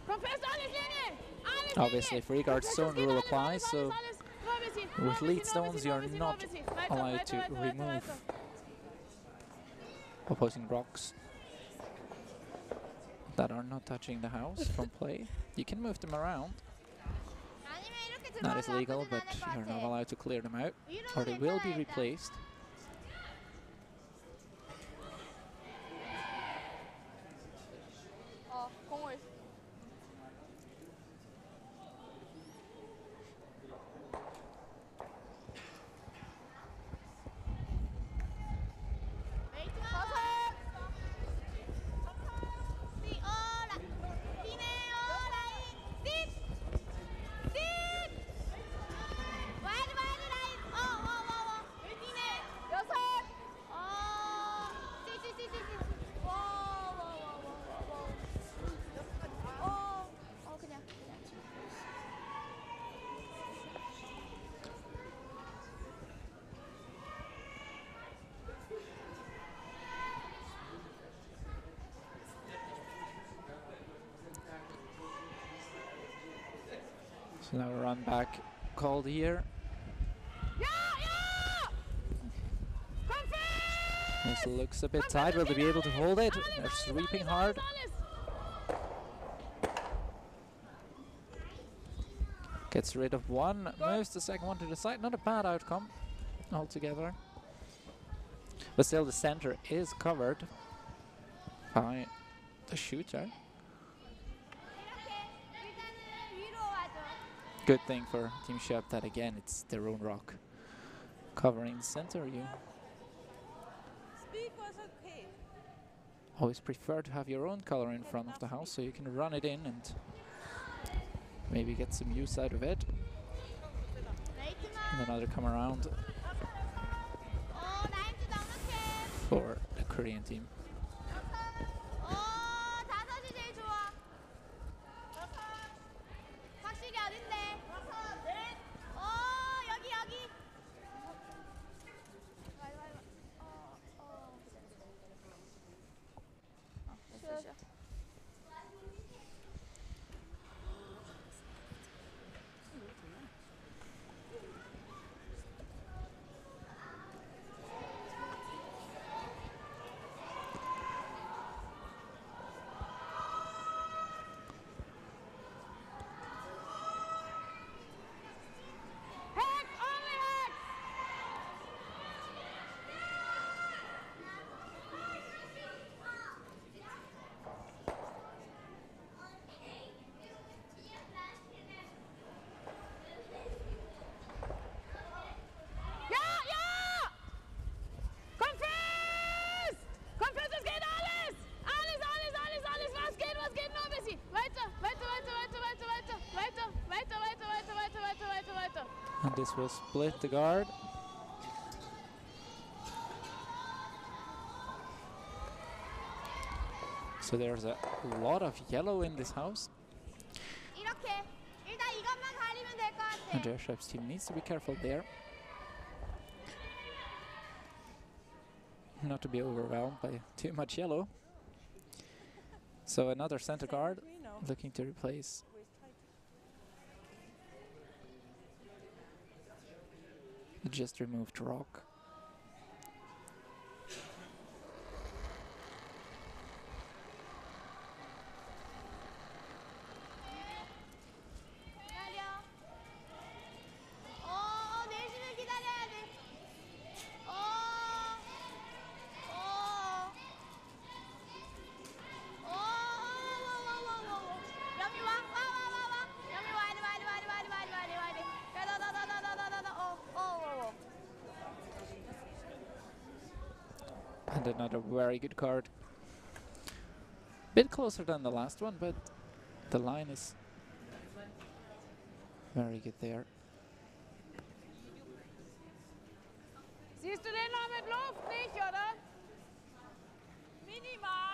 Komm fest, alles Linie! Alles Obviously, free guard zone rule applies, so Alles, nur ein With lead stones, you're not allowed to remove opposing rocks that are not touching the house from play. You can move them around. That is legal, but you're not allowed to clear them out, or they will be replaced. 공을 So now a run back called here. This looks a bit tight. Will they be able to hold it? They're sweeping hard. Gets rid of one, moves the second one to the side. Not a bad outcome altogether. But still the center is covered by the shooter. Good thing for Team Schöpp that again it's their own rock covering the center. You always prefer to have your own color in front of the house so you can run it in and maybe get some use out of it. And another come around for the Korean team. And this will split the guard. So there's a lot of yellow in this house. And Schöpp's team needs to be careful there. Not to be overwhelmed by too much yellow. So another center guard looking to replace the just removed rock. And another very good card. Bit closer than the last one, but the line is very good there. Siehst du den noch mit Luft nicht, oder? Minimal.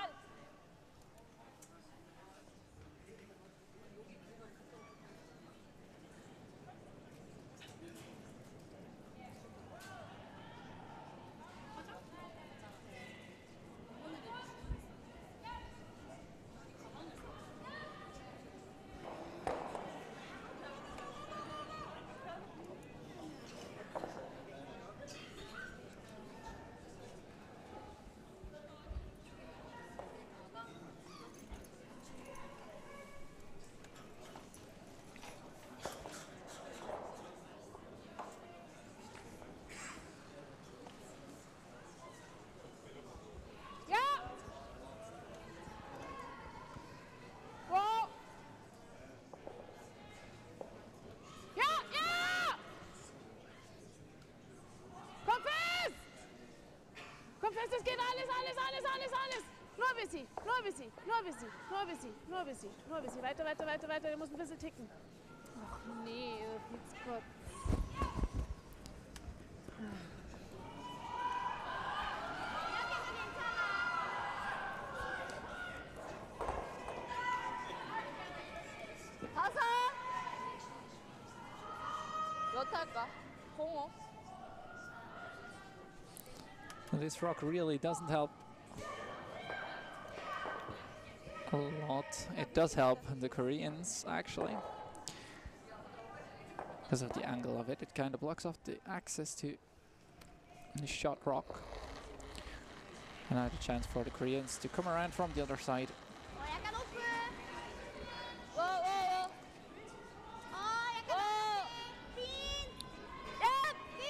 alles. Nur ein bisschen. Weiter. Der muss ein bisschen ticken. Ach nee, jetzt Gott. 다섯. 몇 할까? 05. This rock really doesn't help a lot. It does help the Koreans actually. Because of the angle of it, it kind of blocks off the access to the shot rock. And now the chance for the Koreans to come around from the other side. 약간 오픈. 워. 약간 빈. 야, 빈.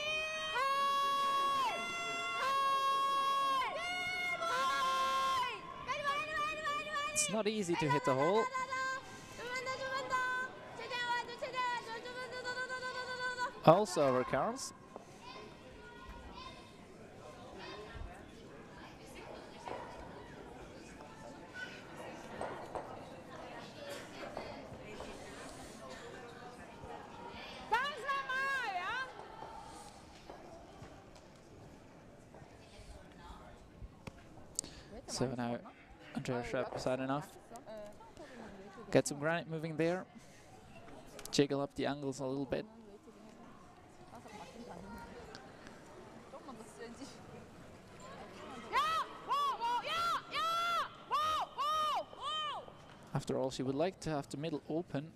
It's not easy to hit the hole. 좀만 더. 최대한 와줘. Also over Carls. So now Andrea Schöpp has had enough. Get some granite moving there. Jiggle up the angles a little bit. After all, she would like to have the middle open,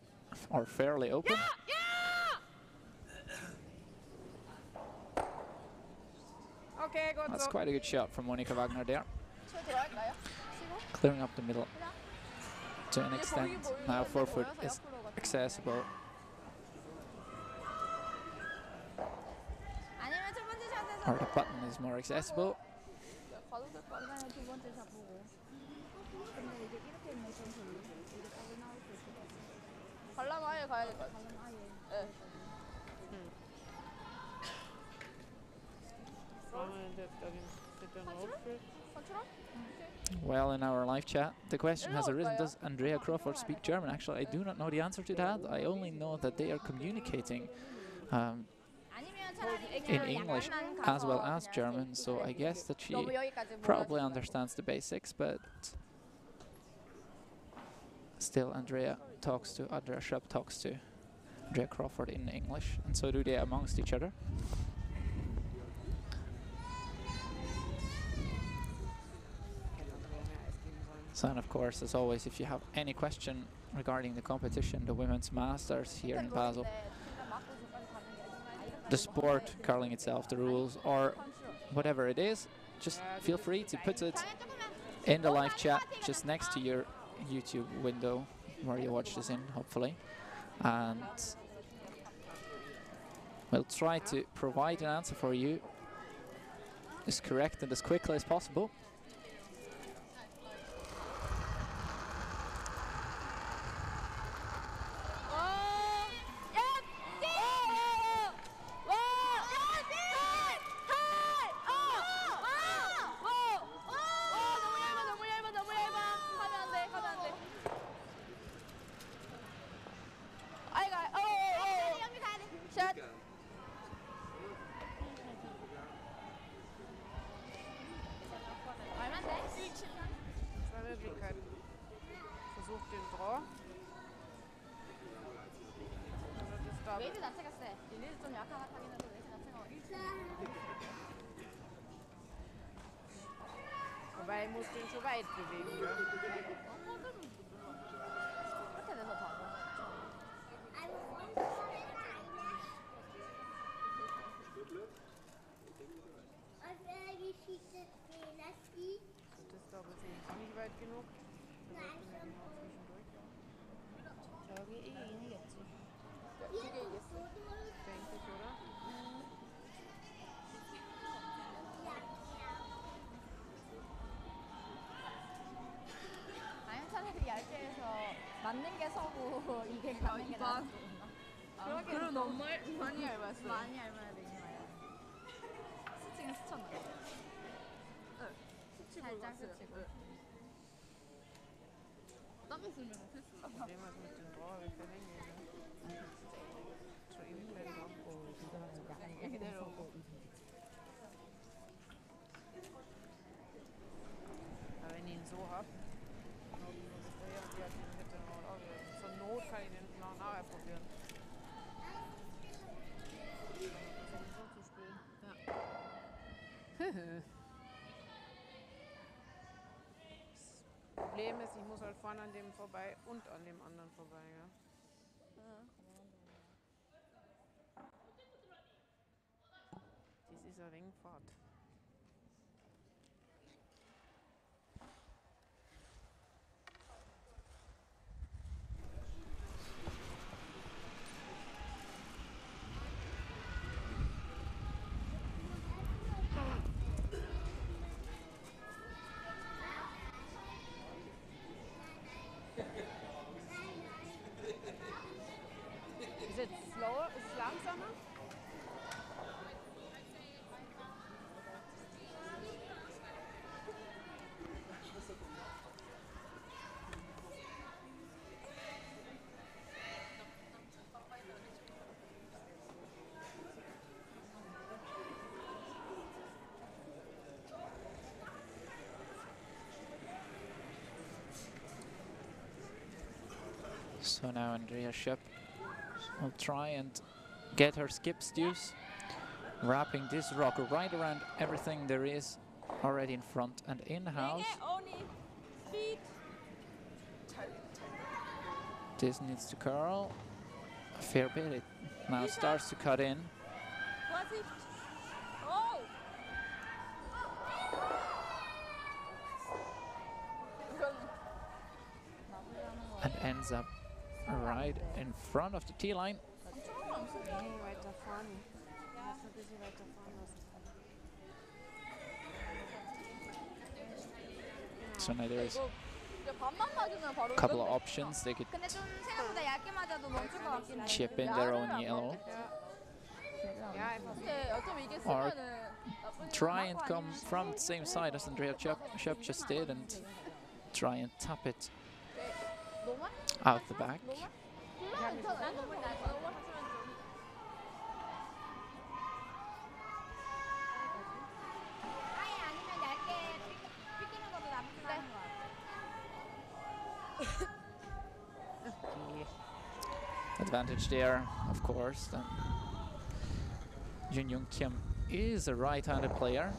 or fairly open. Okay, gut That's so. quite a good shot from Monika Wagner there. Clearing up the middle to an extent. Now forefoot is accessible. 아니면 첫 번째 샷에서 Or the button is more accessible. 가도 될 거 아니면 두 번째 샷 보고. 근데 이제 이렇게 있는 건 별로. 이게 답이 나올 수 있을 것 같아. 관람 아예 가야 될 것 같아. 관람 아예. 네. Well, in our live chat, the question has arisen, does Andrea Crawford speak German? Actually, I do not know the answer to that. I only know that they are communicating in English as well as German, so I guess that she probably understands the basics, but still Andrea Schöpp talks to Andrea Crawford in English, and so do they amongst each other. So, and of course, as always, if you have any question regarding the competition, the Women's Masters here in Basel, the sport, curling itself, the rules, or whatever it is, just feel free to put it in the live chat just next to your YouTube window where you watch this in, hopefully. And we'll try to provide an answer for you as correct and as quickly as possible. Versucht den Draw. 웨이트 자체가 세. 릴리즈 좀 약하긴 해도 웨이트 자체가 1층. Wobei, er muss den schon weit bewegen. Ne? 그렇게 돼서 더 안 와. Das ist aber nicht weit genug. 저기 이기겠지. Denke ich, oder? 아니면 차라리 얇게해서 맞는 게 서고 이게 가는 게 나아. 그럼 너무 많이 얇았어. 많이 얇아야 돼, 이제 말이야. 스치긴 스쳤나? 살짝 스치고. 땀했으면 패스. Problemas mit dem Rohr, wir verlängern. Schon ewig kein Rohr. Aber wenn ich ihn so habe, genau wie man das vorher und die hat ihn mit dem Rohr. Zur Not kann ich den noch nachher probieren. So zu spielen. Ja. Das Problem ist, ich muss halt vorne an dem vorbei und an dem anderen vorbei. Ja? Das ist ein wenig Fahrt. Ist es slower? Ist es langsamer? So now Andrea Schöpp will try and get her skip stews, wrapping this rock right around everything there is already in front and in-house. This needs to curl a fair bit. It now starts to cut in. And ends up right in front of the tee line. Nee, weiter vorne. Du musst ein bisschen weiter vorne lassen. So now there's 이제 반만 맞으면 바로 a couple of 이건데. options. They could 근데 좀 생각보다 얇게 맞아도 멈출 것 같긴 해. chip in their own yellow, Ja, einfach so. 근데 어쩜 이게 or 쓰면은 나쁘지 try and 않고 come 아니면 from the same side as Andrea Schöpp just did and try and tap it 노멀? out the back. 노멀? 노멀 괜찮아. 노멀 날 거야. 노멀 하시면 좀. 아예 아니면 얇게 삐끼는 것도 나쁘지 않은 것 같아. Advantage there, of course. Then Jun Young Kim is a right-handed player.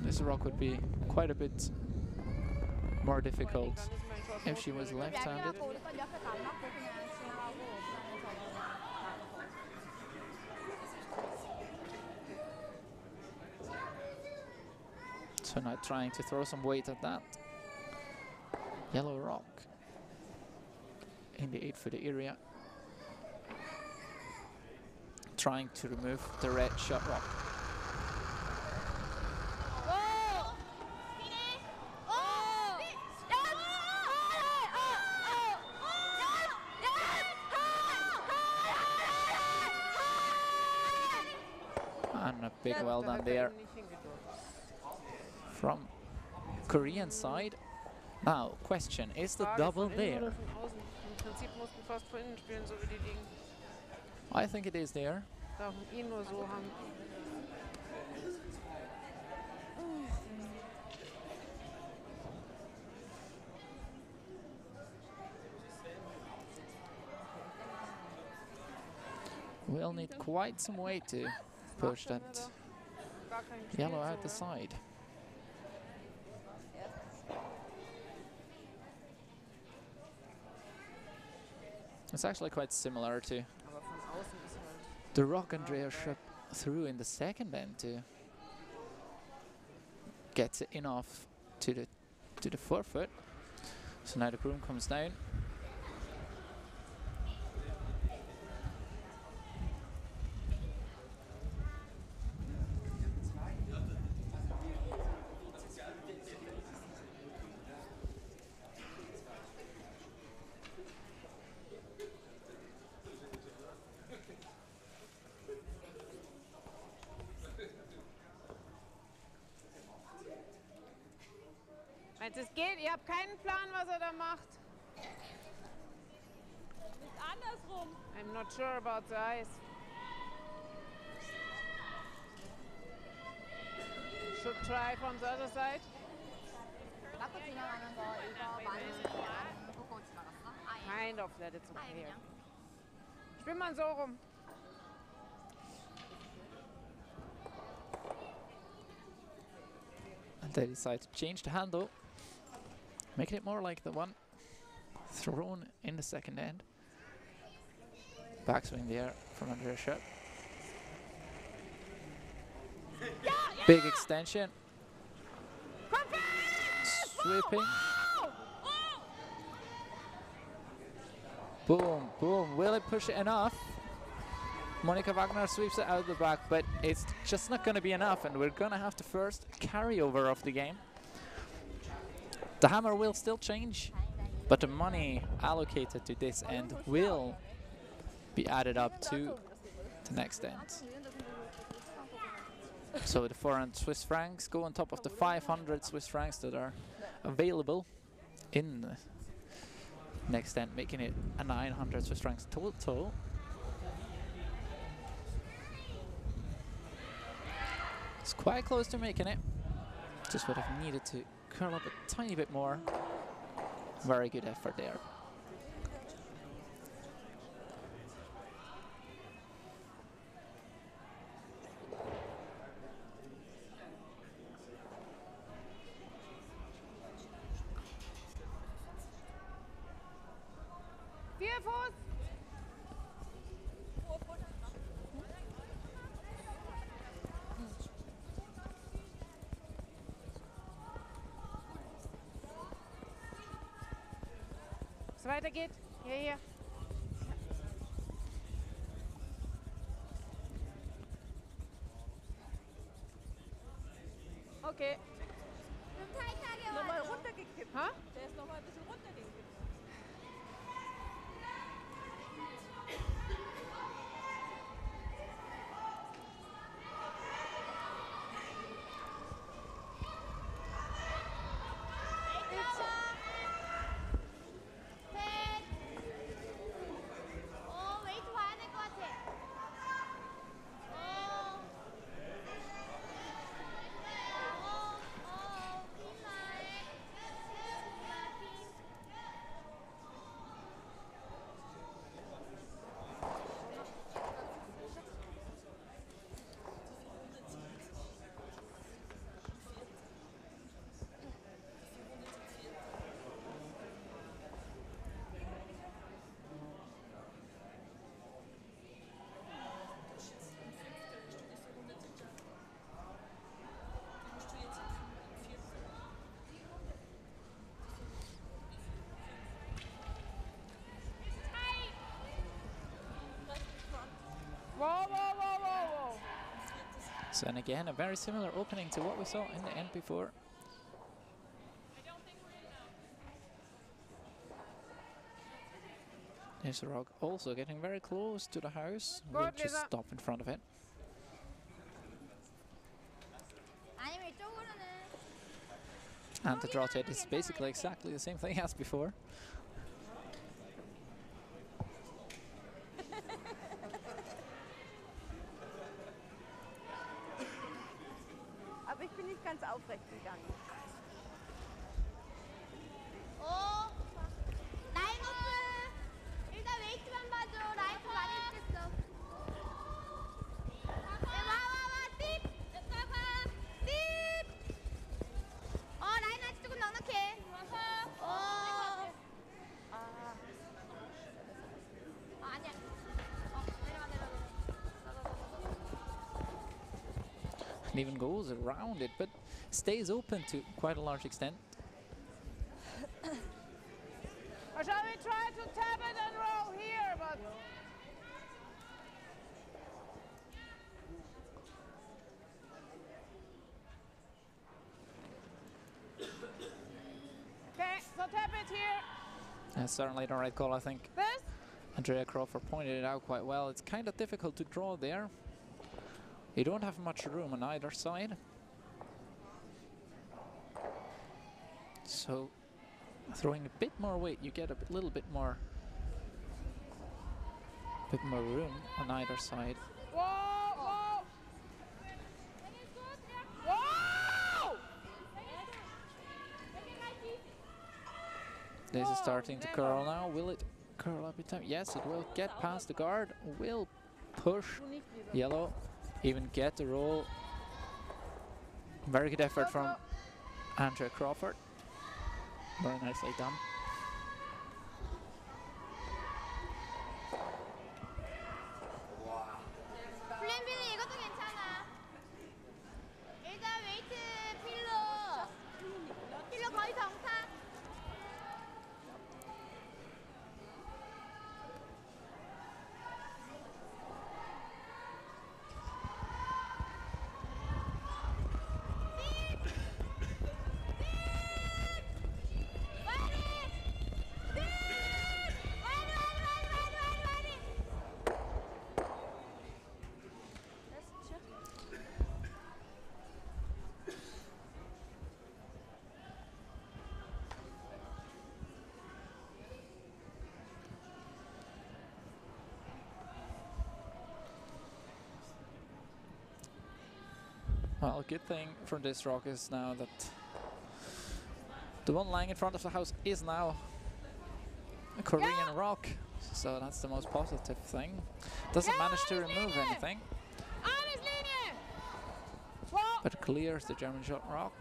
This rock would be quite a bit more difficult if she was left-handed. 얇게 갖고 우리 건 옆에 안 맞고 그냥 지나가고 그다음에 저거. So now trying to throw some weight at that yellow rock in the 8-foot area. Trying to remove the red shot rock. And a big well done there from Korean side. Now, question, is the double there? Im Prinzip mussten fast von innen spielen, so wie die liegen. I think it is there. Darf man ihn nur so haben. We'll need quite some weight to push that Gar kein yellow out the Spielzug, side. It's actually quite similar to aber von außen ist halt. the rock Andrea Schöpp threw in the second end to get it in off to the forefoot. So now the broom comes down. Das geht, ihr habt keinen Plan, was er da macht. Ist andersrum. I'm not sure about the eyes. Should try from the other side. 라커 지나가면서 이거 많이 보고 지나갔어? 아예. Kind of, that it's 아예 okay. 그냥. Spiel mal so rum. And they decide to change the handle, making it more like the one thrown in the second end. Backswing there from under a Schöpp. Big extension. Sweeping. Boom, boom. Will it push it enough? Monika Wagner sweeps it out of the back, but it's just not going to be enough, and we're going to have the first carryover of the game. The hammer will still change, but the money allocated to this end will be added up to the next end. So the 400 Swiss francs go on top of the 500 Swiss francs that are available in the next end, making it a 900 Swiss francs total. It's quite close to making it. Just would have needed to curl up a tiny bit more. Very good effort there. Fuß. Es weitergeht. Hier. Okay. nochmal runtergekippt. Ha? Der ist nochmal ein bisschen runtergekippt. Whoa. So, and again, a very similar opening to what we saw in the end before. There's a rock also getting very close to the house. We'll just stop in front of it. 아니면 이쪽으로는 And the draw to it is basically exactly the same thing as before. Aber ich bin nicht ganz aufrecht gegangen. 라인 오픈. 일단 웨이트만 봐줘. 라이트 많이 했겠어. 와. 띠. 띠. 라인 아직 조금 넉넉해. 아니야. 내려가. And even goes around it, but stays open to quite a large extent. Or shall we try to tap it and roll here? But okay, so tap it here. That's certainly the right call, I think. This? Andrea Crawford pointed it out quite well. It's kind of difficult to draw there. You don't have much room on either side. So throwing a bit more weight, you get a little bit more room on either side. Whoa! This is starting to curl now. Will it curl up in time? Yes, it will. Get past the guard. Will push yellow. Even get the roll. Very good effort from Andrea Crawford. Very nicely done. 플랜 B는 이것도 괜찮아. 일단 웨이트 필로 거의 정상. Well, good thing from this rock is now that the one lying in front of the house is now a Korean rock, so that's the most positive thing. Doesn't manage to remove anything, but clears the German shot rock.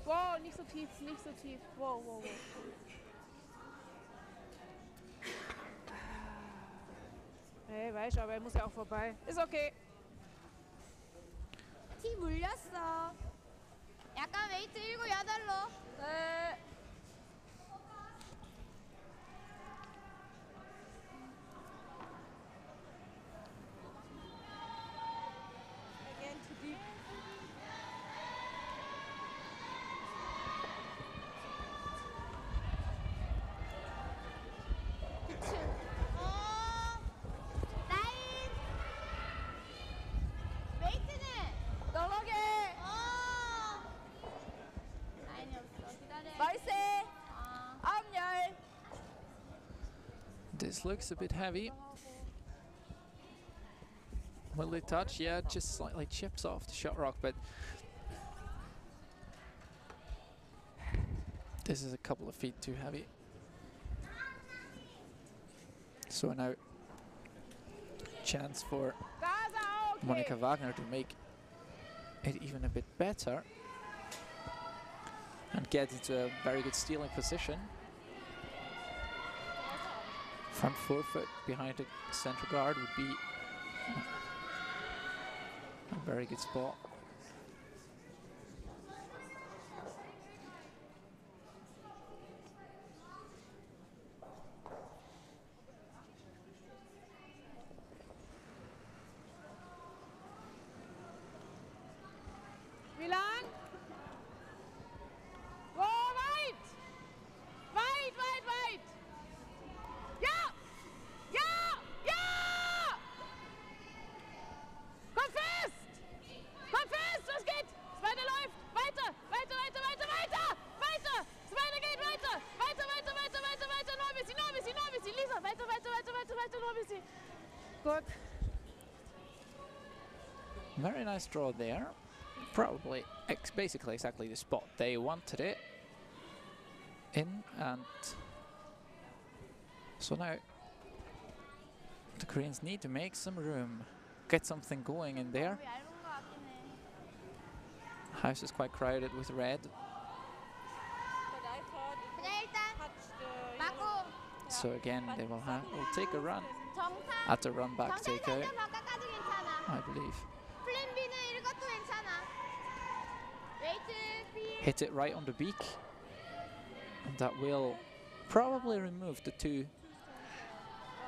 Wow, nicht so tief, nicht so tief. Wow. Hey, weißt du, aber er muss ja auch vorbei. Ist okay. 티 물렸어. 약간 웨이트 7, 8로. 네. Again, too deep. 라인. 웨이트는 떨어게. 라인이 없어. 기다려. 말세. 암열. This looks a bit heavy. Will they touch? Yeah, it just slightly chips off the shot rock, but this is a couple of feet too heavy. So now chance for Gaza, okay. Monika Wagner to make it even a bit better and get into a very good stealing position. Front forefoot behind the central guard would be a very good spot. Wie lang? Oh, weit! Weit! Ja! Komm fest! Was geht? Zweite läuft! Weiter! Zweite geht weiter! Weiter! Noch ein bisschen! Lisa! Weiter! Noch ein bisschen! Gut. Very nice draw there. Probably basically exactly the spot they wanted it in, and so now the Koreans need to make some room, get something going in there. 얇은 거 같긴 해. House is quite crowded with red, 그냥 일단 맞고 so again they will take a run 정상. at the run back 정상 take out, 살짝 바깥까지 괜찮아. I believe. 플랜 B는 이것도 괜찮아. 웨이트 필. Hit it right on the beak, and that will probably remove the two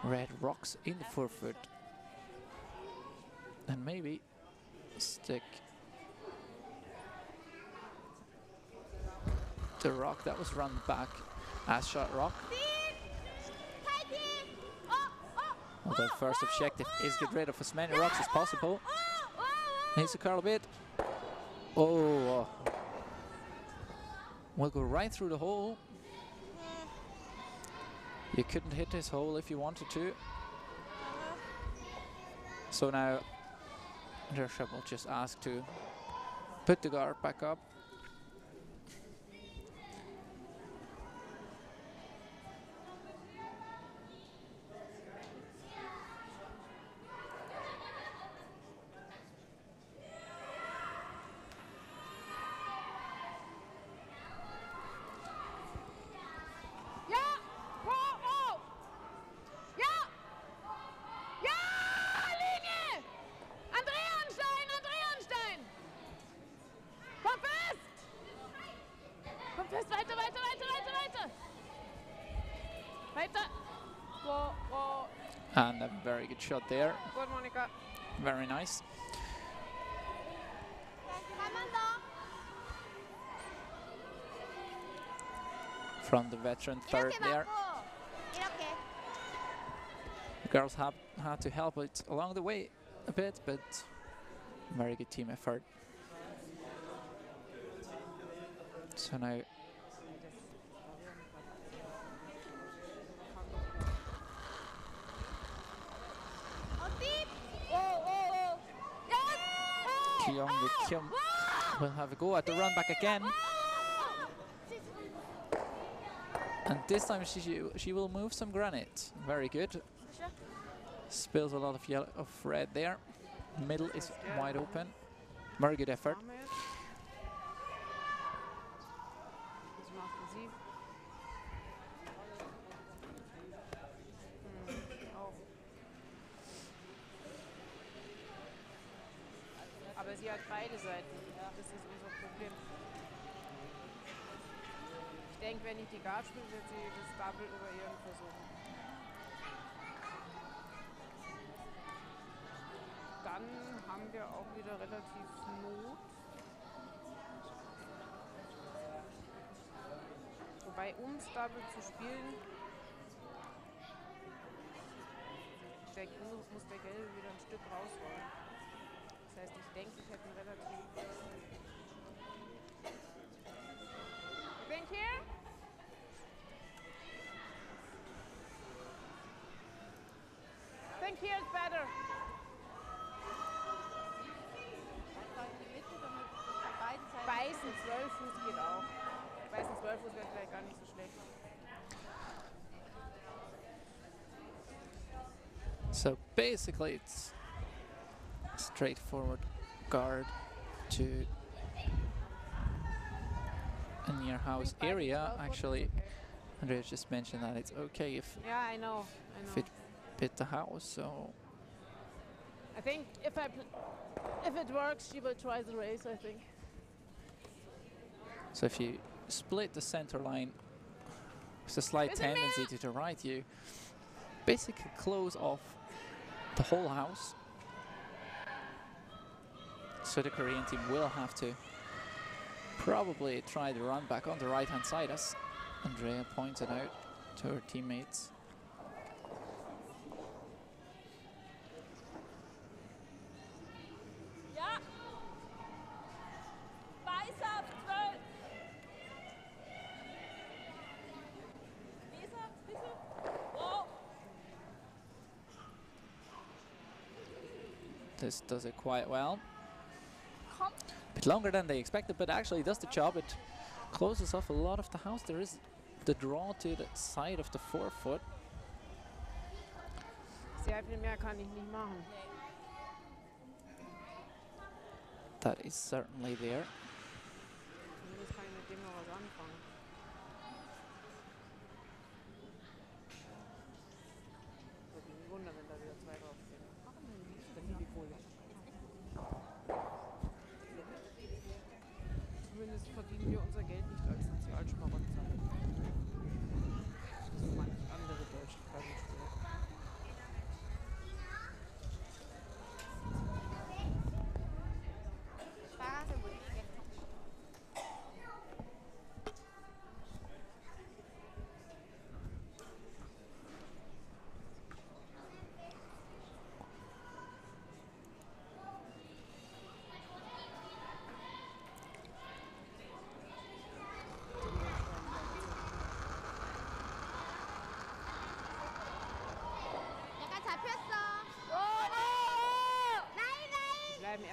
red rocks in the forefoot and maybe stick the rock that was run back as shot rock. 파이팅. Although first objective is get rid of as many rocks as possible. Needs to curl a bit. Oh. We'll go right through the hole. You couldn't hit his hole if you wanted to. So now Schöpp will just ask to put the guard back up. And a very good shot there. Good, Monica. Very nice. From the veteran third there. The girls have had to help it along the way a bit, but very good team effort. So now Kim will have a go at the run back again. And this time she will move some granite. Very good. Spills a lot of yellow of red there. Middle is wide open. Very good effort. Aber sie hat beide Seiten. Das ist unser Problem. Ich denke, wenn ich die Guard spiele, wird sie das Double über ihren versuchen. Dann haben wir auch wieder relativ Not. Wobei, ums Double zu spielen, muss der Gelbe wieder ein Stück rausrollen. Das heißt, ich denke, ich hätte einen relativ... Think here? Think here is better. Beißen 12 Fuß geht auch. Beißen 12 Fuß wäre vielleicht gar nicht so schlecht. So basically it's straightforward guard to a near house area. Actually, Andrea just mentioned that it's okay if I know. if it bit the house. So I think if it works, she will try the race. I think. So if you split the center line, there's a slight tendency to the right. You basically close off the whole house. So the Korean team will have to probably try the run back on the right hand side, as Andrea pointed out to her teammates. This does it quite well. A bit longer than they expected, but actually does the job. It closes off a lot of the house. There is the draw to the side of the forefoot. Sehr viel mehr kann ich nicht machen. That is certainly there. Zumindest kann ich mit dem noch was anfangen. Würde mich wundern, wenn da wieder zwei draufstehen. Zumindest verdienen wir unser Geld nicht als Sozialschmarotzer. So manch andere deutsche Klassenspieler.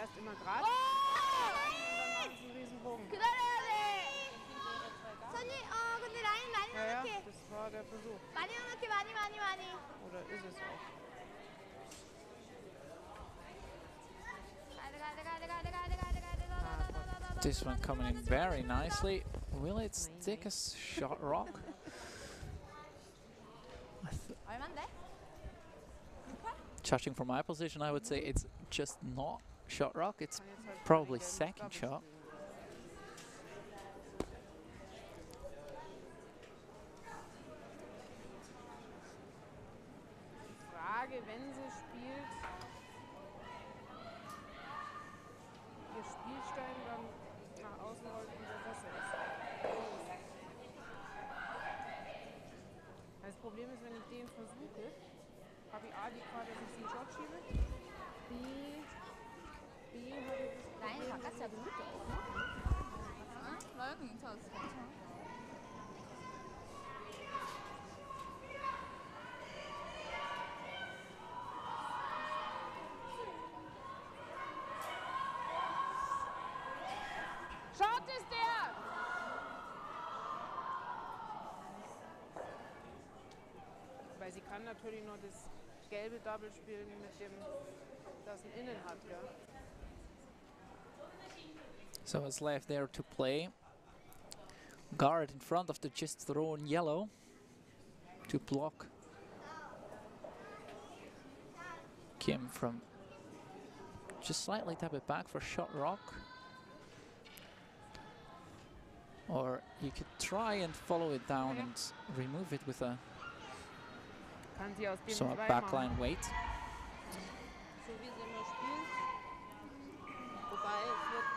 erst immer gerade 오! und dann machen sie einen riesen Bogen. 기다려야 돼. 선이, 근데 라인 많이 Ja, ja, 넘게. das war der Versuch. 많이 넘게, 많이. Oder ist es auch? This one coming in very nicely. Will it stick a shot rock? 얼만데? Judging from my position, I would say it's just not shot rock. It's Kann jetzt halt probably keine gelben second Double shot. spielen. Die Frage, wenn sie spielt, ihr Spielstein dann nach außen rollt, umso besser ist. Das Problem ist, wenn ich den versuche, habe ich A, die Karte, dass ich den Shot schiebe, B habe ich das 라인 Problem, 바깥이 dass 너무 좁아. 응? 라인은 괜찮았어. Shot ist der! Weil sie kann natürlich noch das gelbe Double spielen mit dem, das ein Innen hat, ja. So what's left there to play? Guard in front of the just thrown yellow to block Kim from just slightly tap it back for shot rock. Or you could try and follow it down and remove it with a Kann sie aus dem somewhat zwei machen. backline weight. So wie sie immer spielt. Wobei es wird,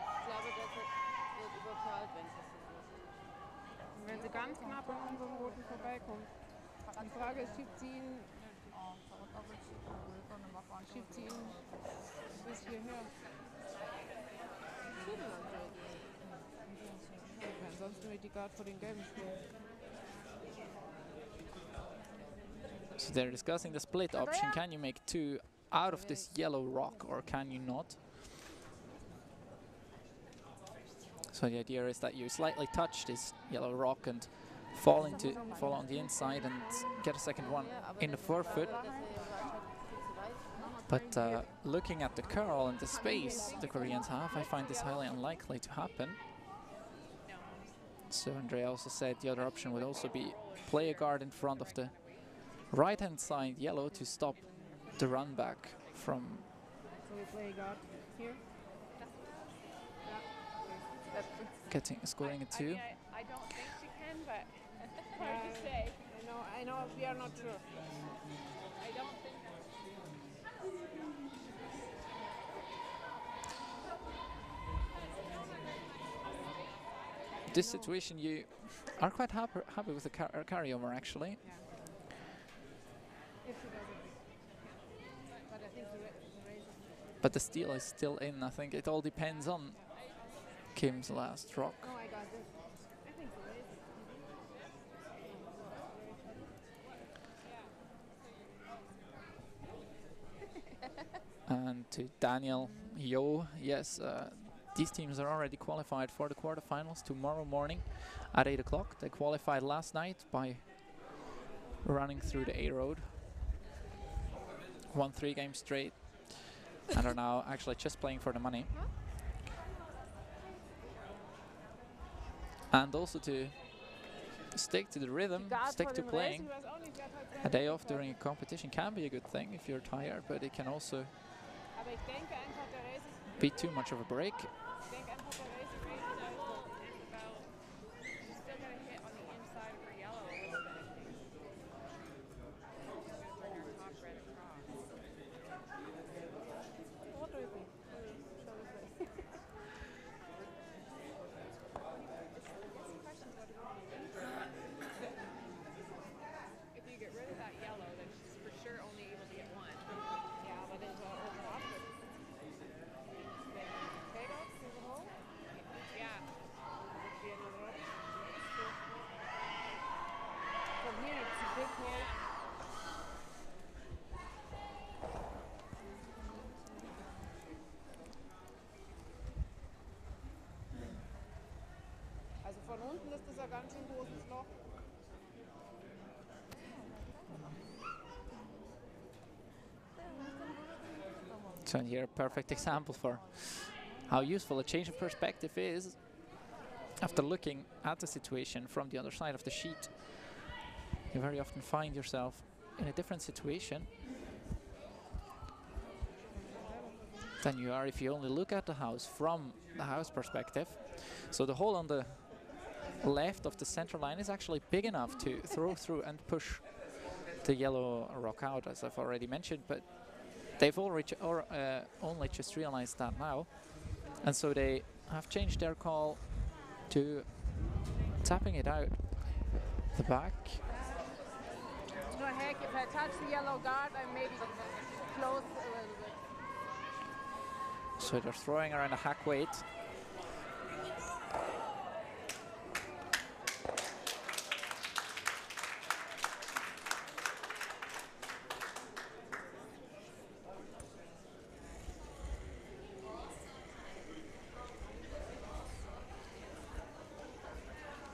ich glaube, das wird überfallen, wenn es so ist. Wenn sie ganz knapp an unserem Roten vorbeikommt. Die Frage ist, schiebt sie ihn bis hierher? Ansonsten will ich die Guard vor den Gelben spielen. So they're discussing the split option. Can you make two out of this yellow rock or can you not? So the idea is that you slightly touch this yellow rock and fall on the inside and get a second one in the forefoot. But looking at the curl and the space the Koreans have, I find this highly unlikely to happen. So Andrea also said the other option would also be play a guard in front of the right-hand side yellow to stop the run back from So we play a guard here. scoring a two. I don't think she can, but hard to say. I know, we are not sure. I don't think This situation you are quite happy with the carryover actually. Yeah. If she doesn't. But I think the raise is. But the steal is still in. I think it all depends on Kim's last rock. No, I got this. I think the raise is. And to Daniel, Yo, yes, these teams are already qualified for the quarterfinals tomorrow morning at 8 o'clock. They qualified last night by running through the A road. Won 3 games straight and are now actually just playing for the money. And also to stick to the rhythm, stick to playing. A day off during a competition can be a good thing if you're tired, but it can also Aber ich denke einfach, der Race ist. be too much of a break. Ich denke einfach, der Race ist. she's still got to hit on the inside of her yellow a little bit, I think. She's going to bring her top red across. What do you think? Shall we play? If you get rid of that yellow, then she's for sure only able to get one. Ja, aber den soll er oben ab. Take off through the hole. Unten ist das ein ganz schön großes Loch. So here, a perfect example for how useful a change of perspective is. After looking at the situation from the other side of the sheet, you very often find yourself in a different situation than you are if you only look at the house from the house perspective. So the hole on the left of the center line is actually big enough to throw through and push the yellow rock out, as I've already mentioned, but they've only just realized that now, and so they have changed their call to tapping it out the back. No, heck, if I touch the yellow guard, I maybe close a little bit. So they're throwing around a hack weight.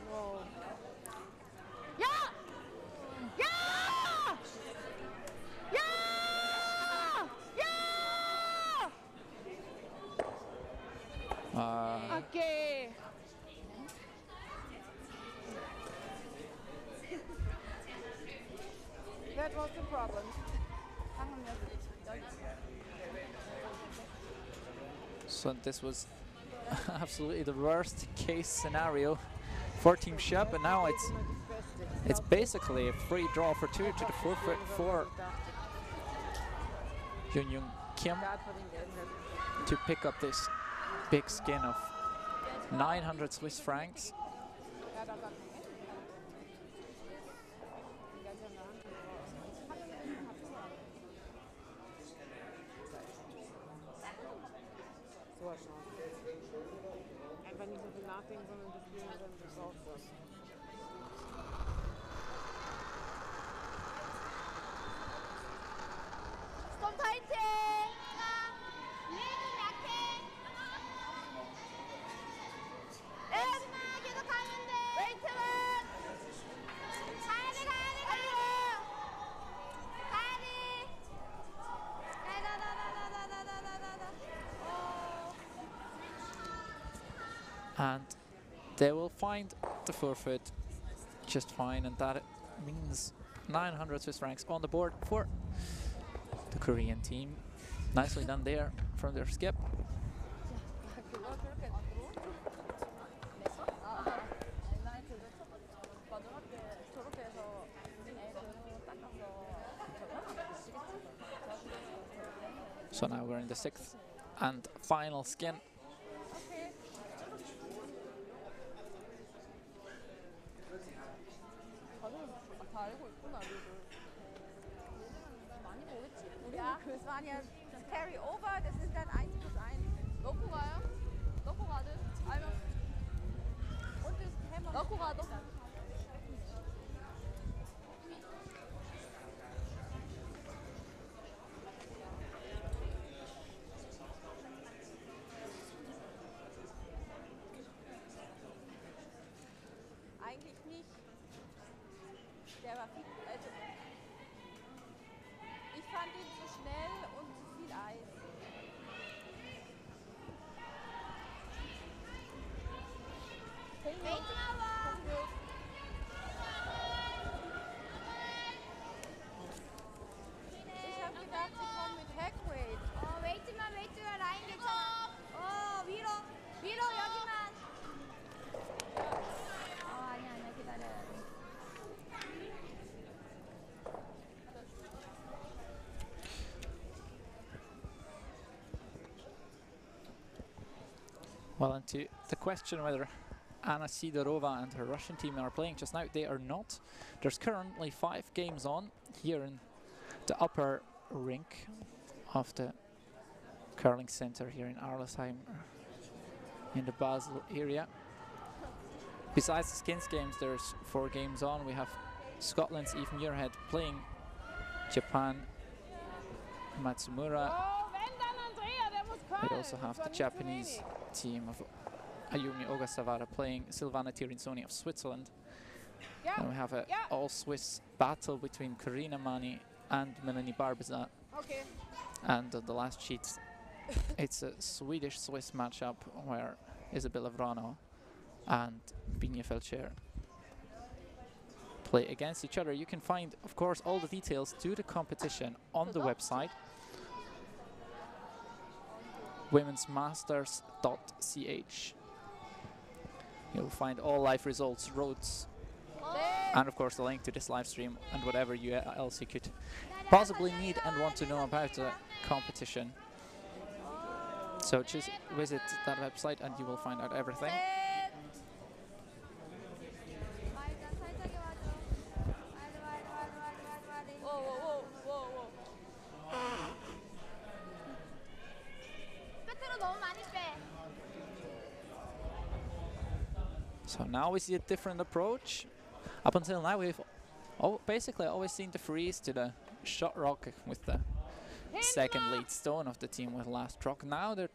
Whoa. Ja! Ja! Ja! Ja! Okay. That was the problem. So this was absolutely the worst case scenario for Team Schöpp, and now it's basically a free draw for 2 to the forfeit for Yun Kim to pick up this big skin of 900 Swiss francs. Einfach nicht so viel nachdenken, sondern das Spielen dann das rausholen. 스톰 파이팅! 얘는 약해! 마지막 계속 가면 돼! 웨이트만! 가야 돼! And they will find the forfeit just fine, and that means 900 Swiss francs on the board for the Korean team. Nicely done there from their skip. So now we're in the 6th and final skin. Ja, das waren ja das Carry-Over, das ist dann 1+1. 넣고 가요? 넣고 가든? 아니면 Und das Hämmer. 넣고 가도? Eigentlich nicht. Der war viel, also ich fand ihn zu schnell und zu viel Eis. Ich habe gedacht, sie kommen mit Hackweight. 웨이트만 라인 괜찮아. 위로 여기만. 아니야 기다려야 돼. Well, and to the question whether Anna Sidorova and her Russian team are playing just now, they are not. There's currently 5 games on here in the upper rink of the curling center here in Arlesheim in the Basel area. Besides the skins games, there's 4 games on. We have Scotland's Eve Muirhead playing Japan Matsumura. Oh, wenn dann Andrea, der muss kommen. We also have the Japanese team of Ayumi Ogasawara playing Silvana Tirinsoni of Switzerland. Yeah. And we have a Yeah. all-Swiss battle between Karina Mani and Melanie Barbeza. Okay. And on the last sheet, it's a Swedish-Swiss matchup where Isabella Vrano and Binje Felcher play against each other. You can find, of course, all the details to the competition on the website, womensmasters.ch. You'll find all live results, roads, and of course the link to this live stream and whatever else you could possibly need and want to know about the competition. So just visit that website and you will find out everything. So now we see a different approach. Up until now we've basically always seen the freeze to the shot rock with the second lead stone of the team with last rock. Now they're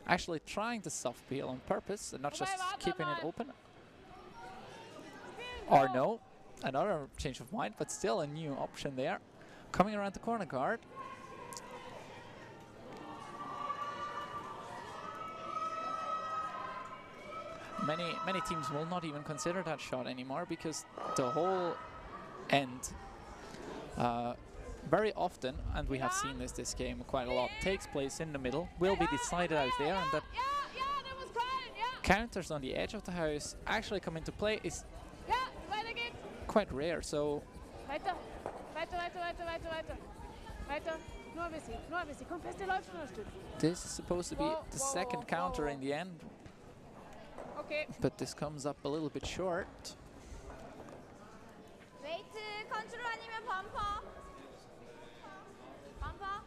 actually trying the soft peel on purpose and not just keeping it open. Or no, another change of mind, but still a new option there. Coming around the corner guard. Many teams will not even consider that shot anymore because the whole end very often, and we have seen this game quite a lot, takes place in the middle, will be decided out there, and that counters on the edge of the house actually come into play is quite rare. So this is supposed to be the second counter in the end. Okay. But this comes up a little bit short. 웨이트 컨트롤 아니면 범퍼. 범퍼.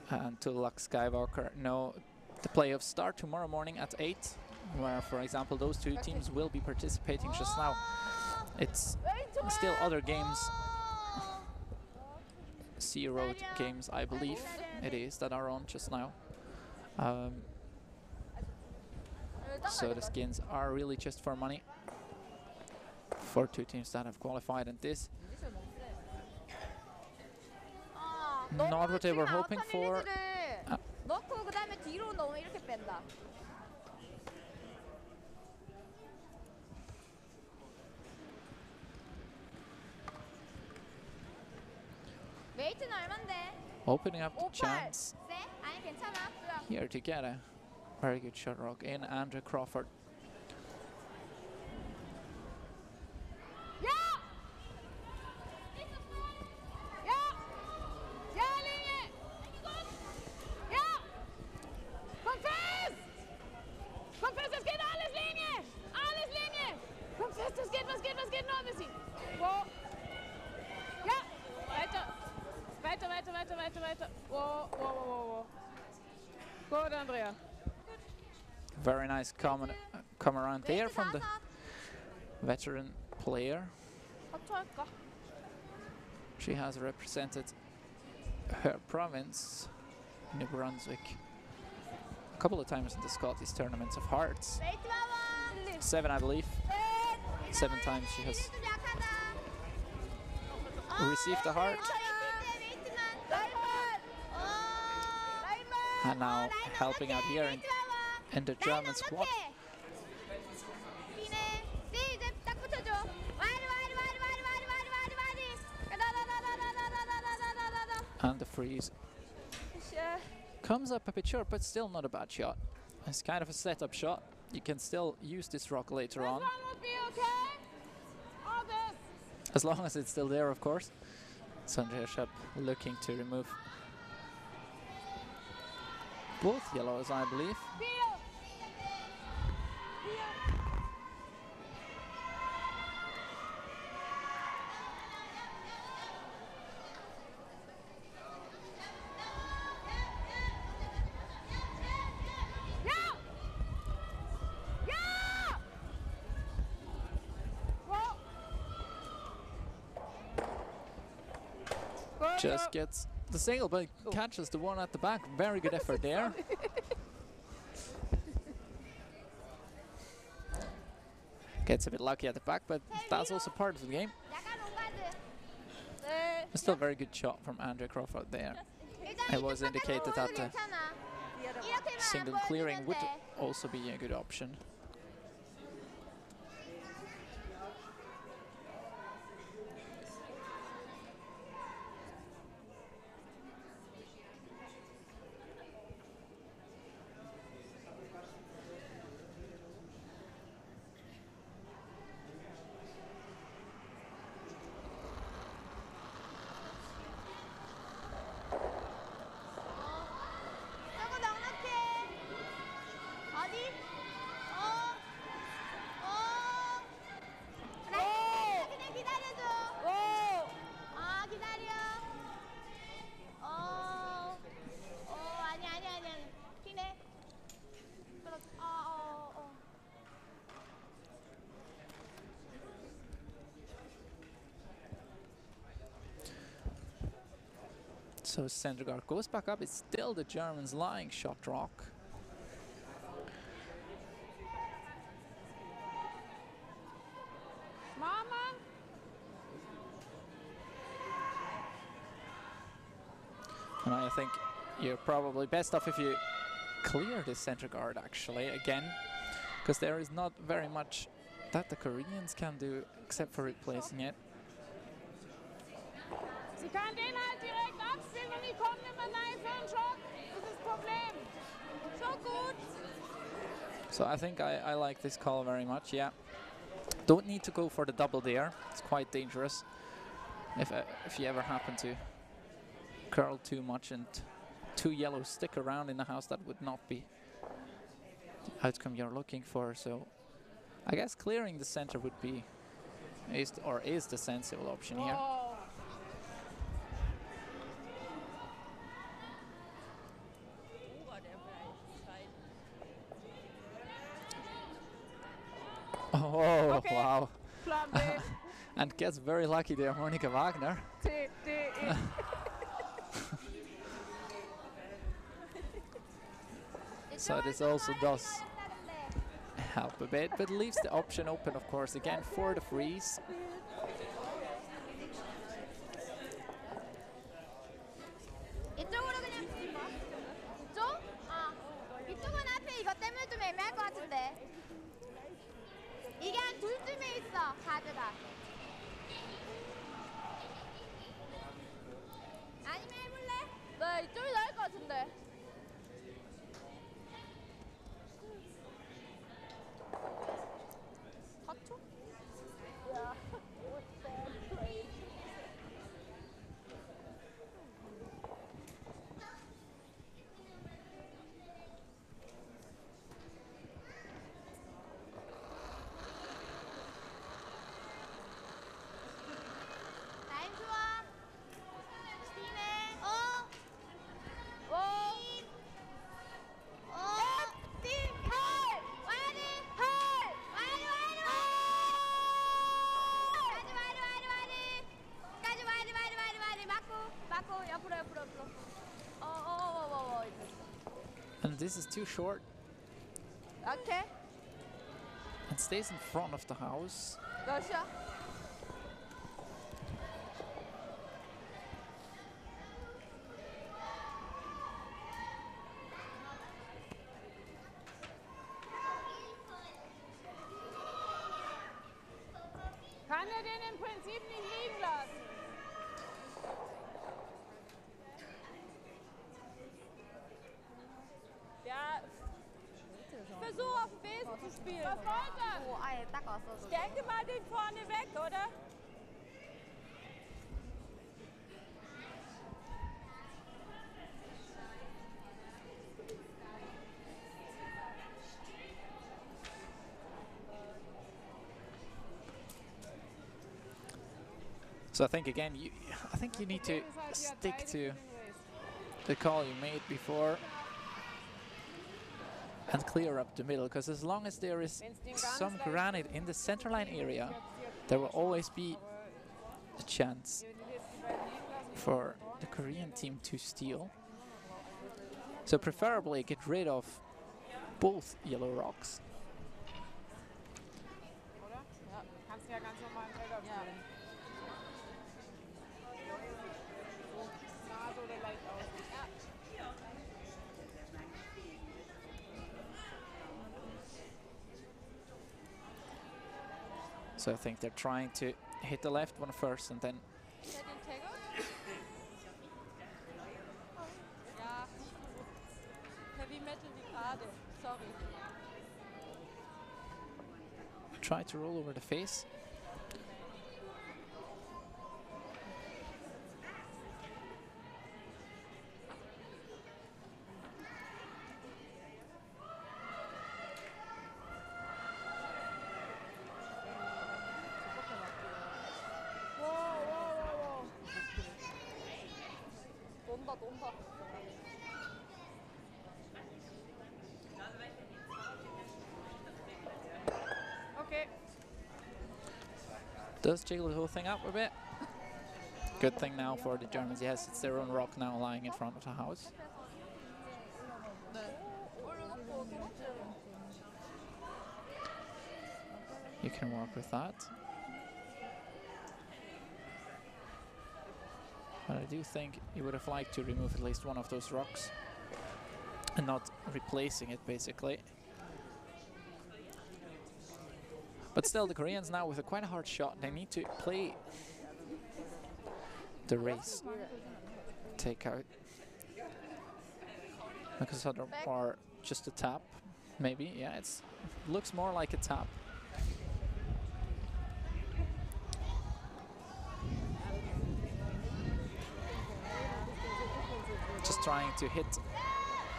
And to Lux Skywalker, no, the playoffs start tomorrow morning at 8, where, for example, those two teams will be participating just now. It's still other games, Sea Road games, I believe it is, that are on just now. So the skins are really just for money for two teams that have qualified, and this not what they were hoping for. 넣고 그다음에 뒤로 너무 이렇게 뺀다. 웨이트는 얼만데? Opening up the chance 세? 아니 괜찮아. here to get a very good shot rock in Andrew Crawford. Good, Andrea. Very nice come around there from the veteran player. 합쳐할까? She has represented her province, New Brunswick, a couple of times in the Scottish tournaments of hearts. 7, I believe. 7 times she has received a heart. And now helping out here in the German squad. And the freeze comes up a bit short, but still not a bad shot. It's kind of a setup shot. You can still use this rock later on. As long as it's still there, of course. Sondre Schöpp looking to remove both yellows, I believe. Just gets the single, but catches the one at the back. Very good effort there. Gets a bit lucky at the back, but that's also part of the game. 약간 롱가드. But still very good shot from Andre Crawford there. It was indicated that the 괜찮아. 이렇게만 single 안 clearing 보여주면 would 돼. also be a good option. 조금 넉넉해. 어디? 나이스. 그냥 기다려줘. 아, 기다려. 아니. 기네. So center guard goes back up. It's still the Germans lying shot rock. Mama. And I think you're probably best off if you clear this center guard actually again, because there is not very much that the Koreans can do except for replacing it. Sie kann den halt direkt abspielen und die kommen immer rein für einen Schock. Das ist das Problem. So gut. So I think I like this call very much, yeah. Don't need to go for the double there. It's quite dangerous if you ever happen to curl too much and two yellows stick around in the house. That would not be the outcome you're looking for. So I guess clearing the center would be is the sensible option here. Oh, Okay. wow. Plan B. And gets very lucky there, Monika Wagner. T, D, E. So this also does help a bit, but leaves the option open, of course, again for the freeze. 이쪽으로 그냥 이쪽? 이쪽은 앞에 이것 때문에 좀 애매할 것 같은데. 이게 한 둘쯤에 있어 가드가. 아니면 해볼래? 네, 이쪽이 나을 것 같은데. 라인 좋아. 팀에 팀 와야지 와야지 맞고 옆으로 And this is too short 오케이. and stays in front of the house. 러시아. Kann er den im Prinzip nicht liegen lassen? Ja. Versuch auf Besen zu spielen. Was wollte er? 아예 딱 왔어. Ich denke mal den vorne weg, oder? So I think again, I think you need to stick to the call you made before and clear up the middle, because as long as there is some granite in the center line area, there will always be a chance for the Korean team to steal. So preferably get rid of both yellow rocks. Oder? Ja. Kannst du ja ganz normal im Feld aufspielen. So, Nase oder leicht aus. So I think they're trying to hit the left one first and then Is that in takeout? Ja. Heavy metal die gerade. Sorry. try to roll over the face. 논다 논다. Okay. Does jiggle the whole thing up a bit. Good thing now for the Germans. Yes, it's their own rock now lying in front of the house. You can work with that. But I do think he would have liked to remove at least one of those rocks and not replacing it, basically. But still, the Koreans now with a quite a hard shot. They need to play the race take out. Because other are just a tap, maybe. Yeah, it's looks more like a tap. Just trying to hit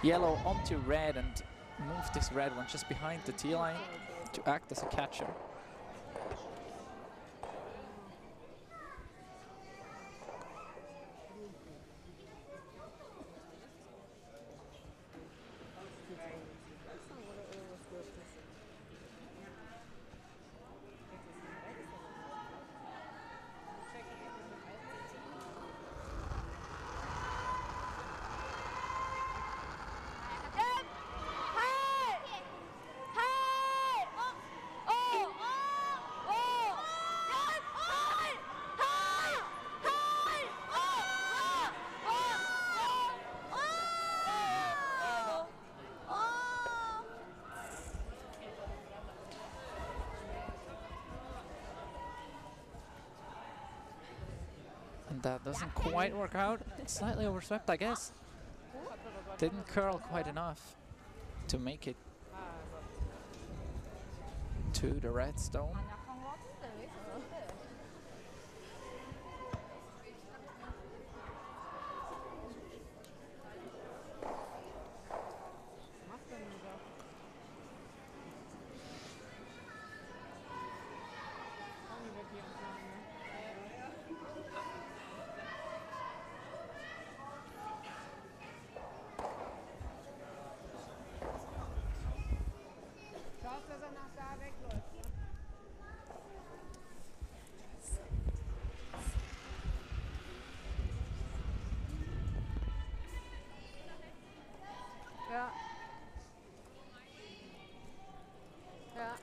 yellow onto red and move this red one just behind the T line to act as a catcher. That doesn't quite work out. Slightly overswept, I guess. Didn't curl quite enough to make it to the red stone. Schaust, dass er nach da wegläuft. Ne? Ja. Ja.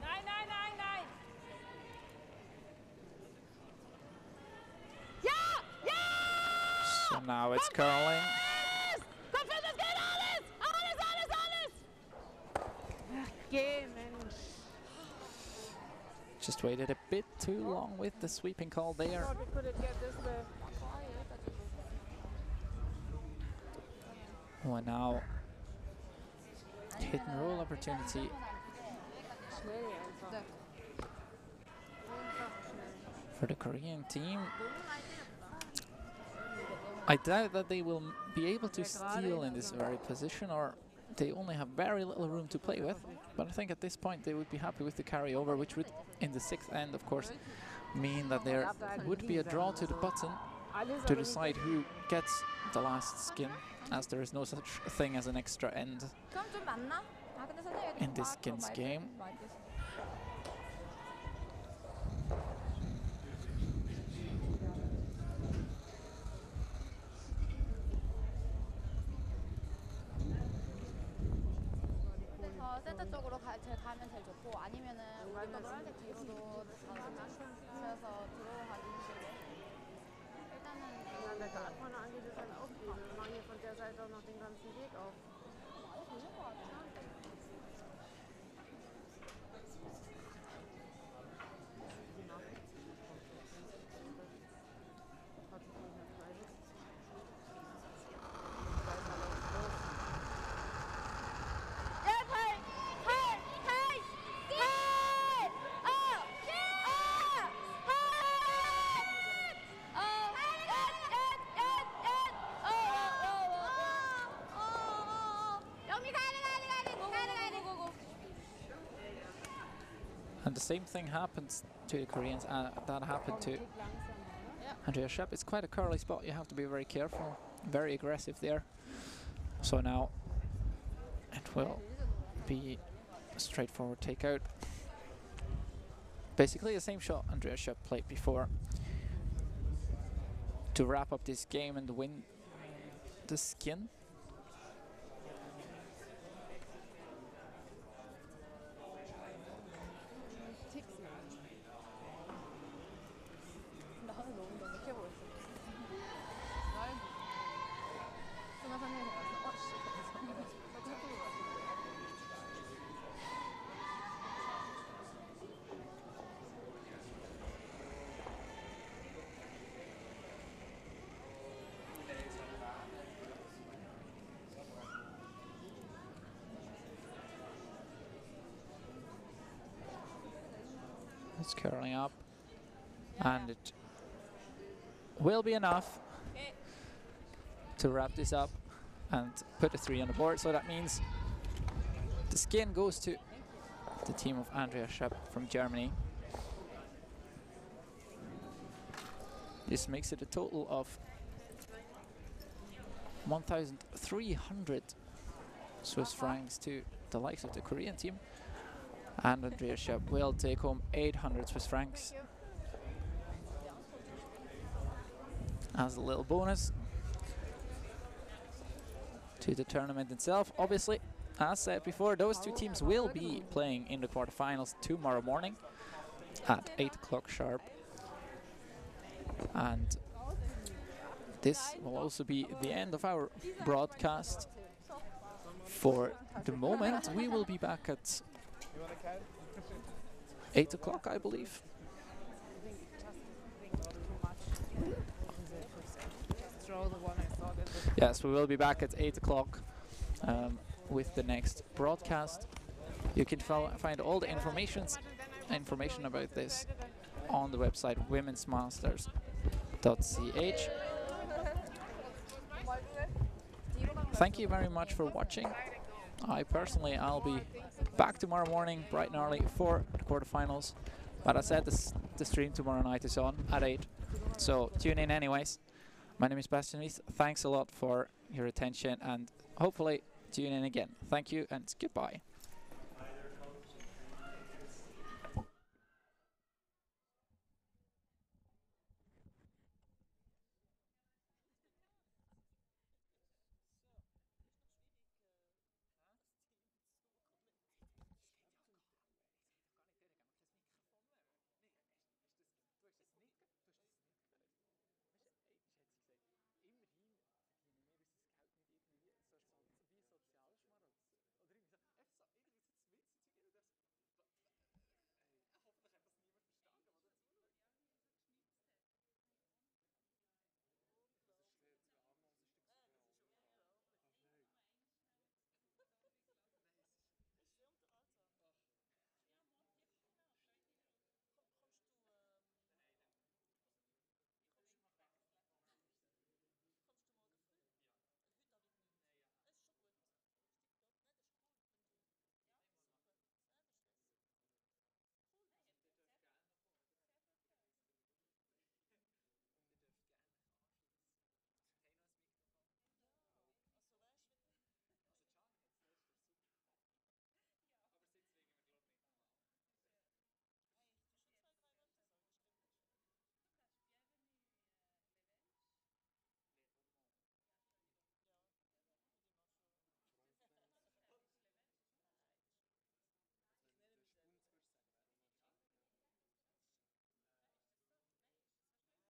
Nein, nein, nein, nein. So now it's curling. Komm schon, das geht alles! Alles, alles, alles! Geh, Mensch. Just waited a bit too long with the sweeping call there. Thought we couldn't get this way. Well, now hit and roll opportunity Schnell einfach. Einfach schnell. for the Korean team. I doubt that they will be able to steal in this very position, or they only have very little room to play with. But I think at this point they would be happy with the carryover, which would, in the 6th end, of course, mean that there would be a draw to the button to decide who gets the last skin, as there is no such thing as an extra end 그럼 좀 맞나? 아 근데 선생님 in this skins game. 그래서 센터 쪽으로 가면 제일 좋고 아니면은 우리가 노란색 뒤로도 그래서 들어가기 힘들게 일단은 Ja, der Kart vorne angeht, ist halt auch gut. Wir machen hier von der Seite auch noch den ganzen Weg auf. And the same thing happens to the Koreans that happened to Andrea Schöpp. It's quite a curly spot, you have to be very careful, very aggressive there. So now it will be a straightforward takeout. Basically the same shot Andrea Schöpp played before to wrap up this game and win the skin. It's curling up, and it will be enough to wrap this up and put a 3 on the board. So that means the skin goes to the team of Andrea Schöpp from Germany. This makes it a total of 1,300 Swiss francs to the likes of the Korean team. And Andrea Schöpp will take home 800 Swiss francs as a little bonus to the tournament itself. Obviously, as said before, those two teams will be playing in the quarterfinals tomorrow morning at 8 o'clock sharp. And this will also be the end of our broadcast. For the moment, we will be back at 8 o'clock, I believe. Yes, we will be back at 8 o'clock with the next broadcast. You can find all the information about this on the website womensmasters.ch. Thank you very much for watching. I'll be back tomorrow morning bright and early for the quarterfinals. But I said the stream tomorrow night is on at 8, so tune in anyways. My name is Bastian. Thanks a lot for your attention, and hopefully tune in again. Thank you and goodbye.